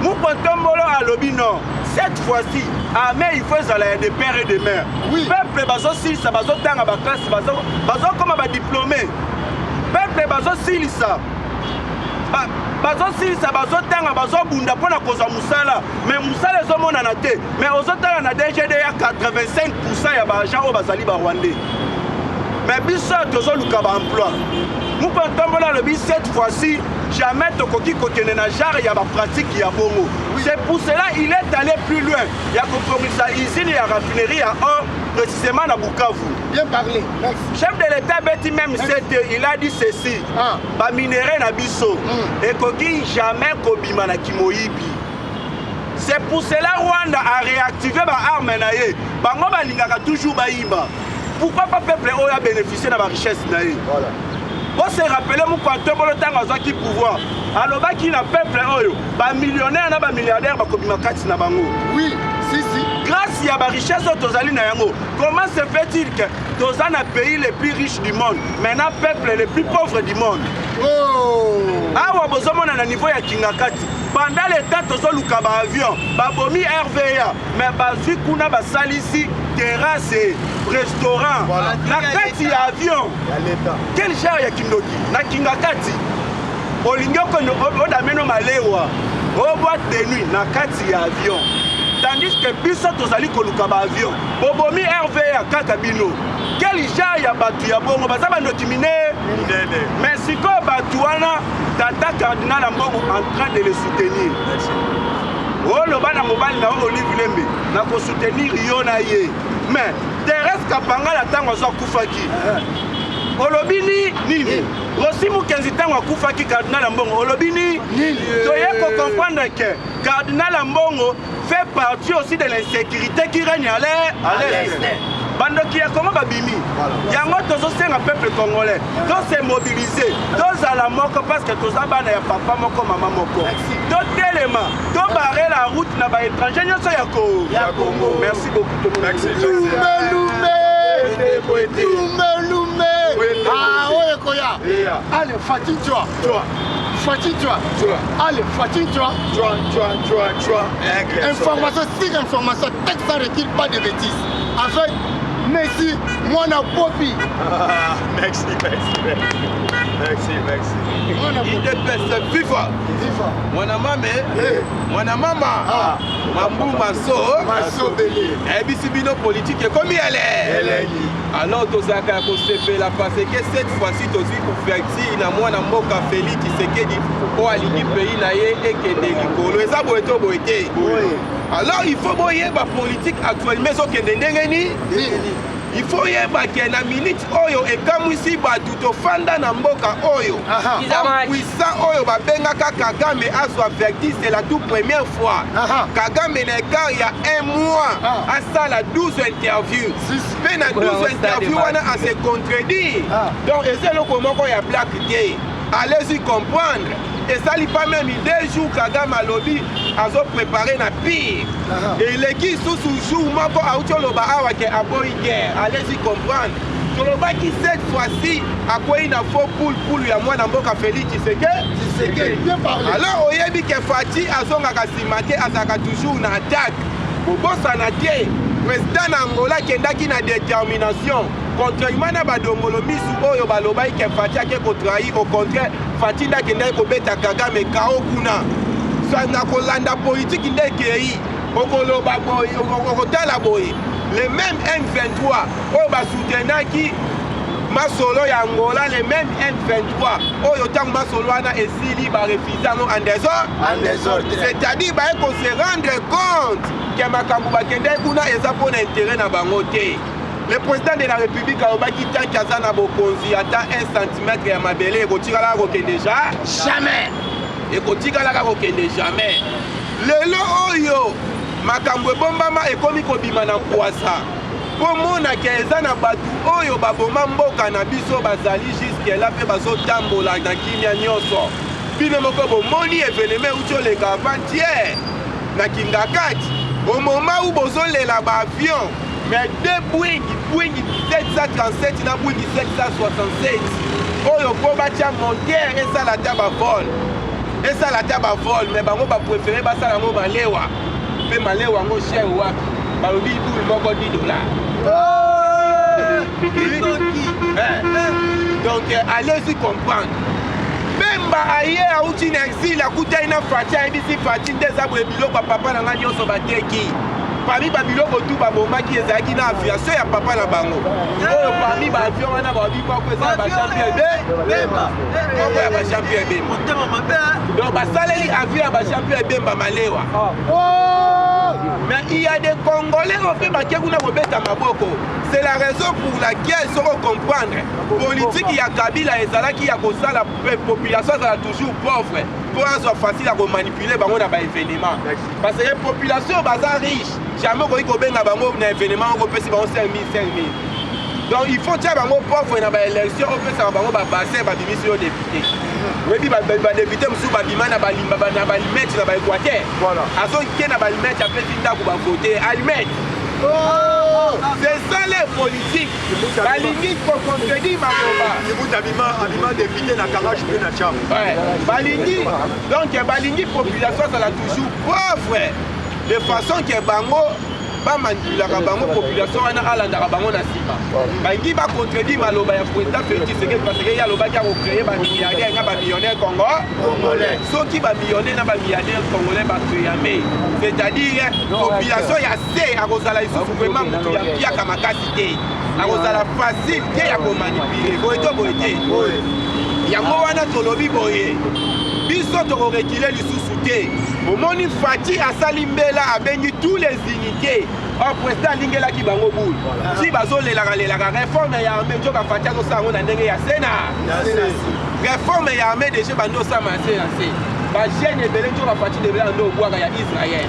Mukontombolo alobi non cette fois-ci armée il faut ezala de père et de mère. Peuple bazosilisa bazotanga baklase bazokoma badiplômé. Peuple bazosilisa bazotanga bazobunda mpona kozwa musala mais musala ezomonana te mais ozotala na DGD ya 85% ya baagent oyo bazali barwandais mais biso tozoluka baemploi. Mukontombola alobi cette fois-ci jamais tokoki kokende na genre ya bapratique ya bongo. C'est pour cela il est allé plus loin ya koformisa usine ya raffinerie ya or précisément na Bukavu. Bien parlé. Merci. Chef de l'État Betty même il a dit ceci. Ba minéré na biso ekoki jamais kobima na kimoyibi. C'est pour cela Rwanda a réactivé ba arme na ye. Bango balingaka toujours bayiba. Pourquoi pas peuple oyo a bénéficié de la richesse na ye? Voilà. Vous se rappelez mon Tombolo tanga azaki pouvoir. Alobaki na peuple oyo ba millionnaire na ba milliardaire ba kobima kati na bango. Oui, si. Grâce à la richesse de Tozali Nayango, comment se fait-il que Tozan a pays les plus riches du monde, maintenant peuple les plus pauvres du monde? Awa bozomon na niveau ya Kingakati. Pendant le temps Tozoluka ba avion, ba bomi RVA, mais bazui kuna ba salisi terrasse, restaurant. Voilà. Na kati ya avion. Quel genre ya Kindoki? Na Kingakati. Olingo kono odameno malewa. Au boîte de nuit na kati ya avion. Tandis que biso tozali koluka ba avion. Bobomi RVA kaka bino. Quel genre ya batu ya bongo baza bandoki mine? Mais siko batu wana tata cardinal Ambongo en train de le soutenir. Oh le bana mobile na Olive Lembe na ko soutenir yo na ye. Mais Thérèse Kapanga la tango zo kufaki. Olobini nini? Rosimu Kenzi tango akufaki cardinal Ambongo. Olobini nini? Toye ko comprendre que cardinal Ambongo fait partie aussi de l'insécurité qui règne à l'est. Bandoki ya Congo babimi. Yango tozosenga peuple congolais. Tous se mobiliser. Tous à la moko parce que tous abana ya papa moko mama moko. Tous téléma. Tous barrer la route na ba étranger nyoso ya Congo. Merci beaucoup tout le monde. Merci. Ah ouais koya. Allez fatigue-toi. Fatigue-toi. Allez, fatigue-toi. Information, si information, texte ça retire pas de bêtises. Avec Messi, moi na Popi. Merci. Il dépêche viva. Mwana mama. Mambu maso. Maso belé. Ebisibino politique comme elle est. alors tozalaka kosepela parce que cette fois-ci tozwi couverture na mwana mboka Félix Tshisekedi oyo alingi pays na ye ekende likolo eza boye to boye te. Alors il faut boyeba politique actuellement ezokende ndenge nini. Il faut yeba ke na minute oyo ekamwisi bato tofanda na mboka oyo puissant oyo babengaka Kagame azwa verdict c'est la toute première fois. Kagame na écart ya 1 mois asala 12 interviews pe na 12 interviews wana a se contredire. Donc eza eloko moko ya black day. Allez-y comprendre. Et ça n'est pas même 2 jours Kagame a lobby a préparé na pire. Et les qui sous jour moko a outi loba awa ke aboyi guerre. Allez-y comprendre. Toloba qui cette fois-ci a quoi une faux poule ya mwana mboka Félix Tshisekedi. Alors oyebi ke Fati azonga kasimake azaka toujours na attaque. Bobosa na tie. Président na Angola kendaki na détermination. Contrairement à Badongolo Misu oyo balobaki ke Fati ake kotrahi, au contraire Fati ndakendaki kobeta Kagame kao kuna. Sanga kolanda politique ndekei okoloba boye okotala boye. Les mêmes M23 oyo basoutenaki masolo ya Angola, les mêmes M23 oyo tango masolo wana esili ba refusano en désordre. C'est-à-dire ba ko se rendre compte que makambo bakende kuna eza pona intérêt na bango te. Le président de la République a dit tant qu'il y a bokonzi ata 1 cm ya mabele ekotikala kokende jamais. Ekotikala kokende jamais. Lelo oyo makambo bombama ekomi kobima na kwasa. Po mona ke eza na batu oyo baboma mboka na biso bazali jusque là pe bazotambola na kimia nyonso. Bino moko bomoni événement uti oleka avant-hier na Kingakati. Au moment où bozolela ba avion mais 2 Boeing 737 na Boeing 767 oyo po batia monteur esala taba vol mais bango ba préféré basala ngo malewa pe malewa ngo cher wapi balobi tout moko $10. Donc allez-y comprendre. Bemba aye auti na exil akuta ina Fati ibisi Fati ndeza boye biloko papa na ngani nyonso bateki. Parmi babiloko tout babomaki ezalaki na aviation ya papa na bango. Oyo parmi ba avion wana ba bi kwa kwesa ba champion Bemba. Oyo ya ba champion Bemba. Donc basaleli avion ya ba champion Bemba malewa. Mais il y a des Congolais qui ont fait maboko. C'est la raison pour laquelle il faut comprendre. Politique, il y a Kabila et Zala qui a la population toujours pauvre. Pour être facile à manipuler les événements. Parce que la population est riche. Jamais on peut faire un événement, on peut faire 5 000. Donc il faut que les pauvres dans l'élection, on peut faire un bassin pour les députés. Oui, les députés sont les mettre dans l'Équateur. Voilà. Ils sont mettre pour voter. C'est ça les politiques. La limite pour contredire ma combat. Député dans le garage de la chambre. Donc la population est toujours pauvre. De façon que Bango ba manipulaka bango population wana alandaka bango na sima bangi ba contredire maloba ya président Félix Tshisekedi parce que ya loba ya créer ba milliardaire na ba millionnaire congolais soki ba millionnaire na ba milliardaire congolais ba créer c'est-à-dire population ya C a kozala isusu vraiment mutu ya pia kama kasite a kozala facile te ya ko manipuler boye yango wana tolobi boye biso to reculer lisusu te. Omoni Fati asali mbela abengi tous les unités. Au président lingela ki bango boule. Si bazole la réforme ya armée joka Fati azo sango na ndenge ya Sénat. Réforme ya armée déjà bando sa masé assez. Ba jeune ebele joka Fati de bela ndo bwaka ya Israël.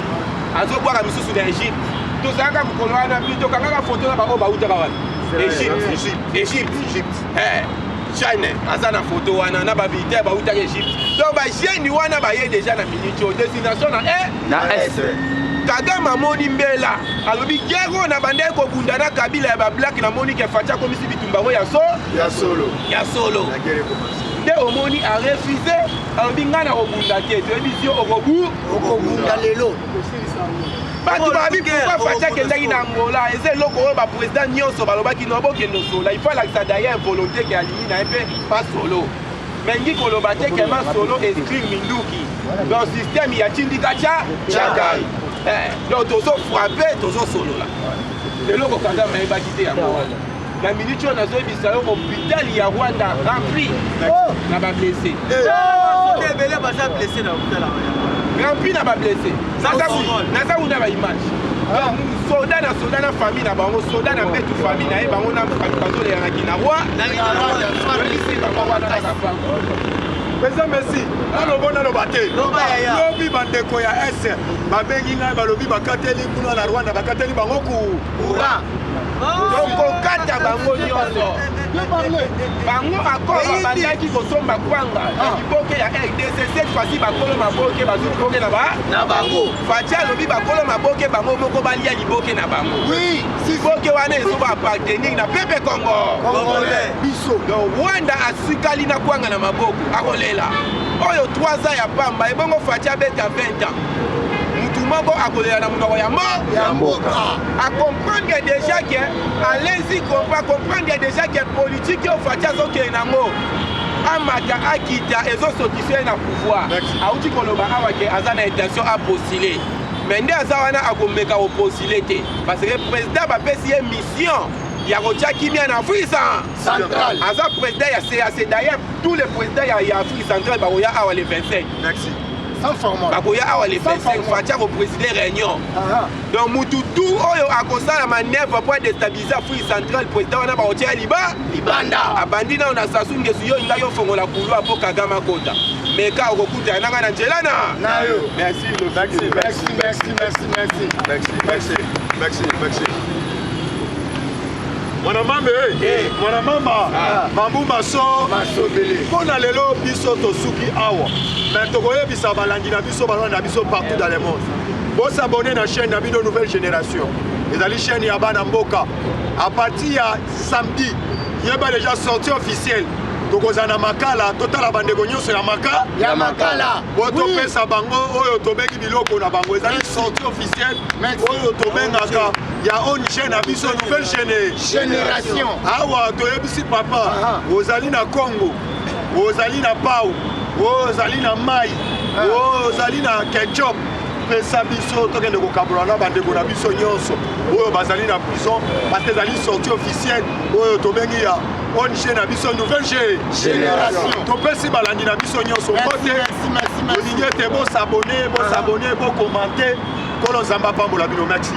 Azo bwaka misusu na Égypte. To saka mukolo wana plutôt kanga photo na ba o ba utaka wana. Égypte. China, azana photo wana na babité ba utaka Égypte. Donc ba jeune wana ba ye déjà na minute destination na est. Kagame amoni mbela alobi gero na bande ko bundana Kabila ya ba black na moni ke Fati komisi bitumba ya solo. De omoni a refusé alobi ngana obunda te télévision okobunda lelo. Batu babi pourquoi Fati kendaki na Angola eze loko oyo ba président nyonso balobaki no bokendo sola il faut la ça d'ailleurs volonté qui alimine un peu pas solo. Mais ngi koloba te que ma solo inscrit Minduki dans le système ya tindika chakai. Donc tozo frapper tozo solo là. Le loko Kagame ba quitté ya Angola. na minute oyo nazoyebisa yo hôpital ya Rwanda rempli na bablessé ebele baza blessé na hôpital rempli na bablessé naza kuna baimage soda na famille na bango soda na mbetu famille na ye bango na bazoleyanaki na roi Président Messi, naloba te lobi bandeko ya S babengi ngai balobi bakateli kuna na Rwanda bakateli bango kura okokata bango nyonso bango akoro bandaki kosomba kwanga na liboke ya RDC cette fois-ci bakolo maboke bazoboke na bango Fatia alobi bakolo maboke bango moko balia liboke na bango liboke wana ezoba appartenir na pepe Congo biso donc Rwanda asikali na kwanga na maboko akolela oyo 3 ans ya pamba ebongo Fatia beta 20 ans mutu moko akolela na munoko ya mboka a comprendre déjà que allez-y comprendre déjà que politique yo Fatia zokele nango amaka akita ezosokise na pouvoir auti koloba awa ke aza na intention a postuler mais nde aza wana akomeka opostuler te parce que président bapesi ye mission ya kotia kimia na Afrique centrale aza président ya CAC d'ailleurs tous les présidents ya Afrique centrale bakoya awa le 25 merci bakoya awa le 25 Fatia koprésider réunion donc mututu oyo akosala manœuvre pour déstabiliser Afrique centrale président wana bakotia libanda abandi nao na Sassou Nguesso yo nga yo fongola kulu apo Kagame akota meka okokuta nanga na nzela na yo merci Mwana mama mambu maso mpona lelo biso tosuki awa mais tokoyebisa balandi na biso balona na biso partout dans le monde bosabone na chaîne na bino nouvelle génération ezali chaîne ya bana mboka à partir ya samedi yeba déjà sortie officielle tokozala na makala totala bandeko nyonso ya makala botopesa bango oyo tobengi biloko na bango ezali sortie officielle oyo tobengaka ya on chaîne na biso nouvelle génération awa toyebisi papa ozali na Congo ozali na pau ozali na mai ozali na ketchup pesa biso tokende kokabola na bandeko na biso nyonso oyo bazali na prison parce que ezali sortie officielle oyo tobengi ya on chaîne na biso nouvelle génération topesi balandi na biso nyonso kote olingi ete bosabone bokommente kolo nzambe apambola bino merci.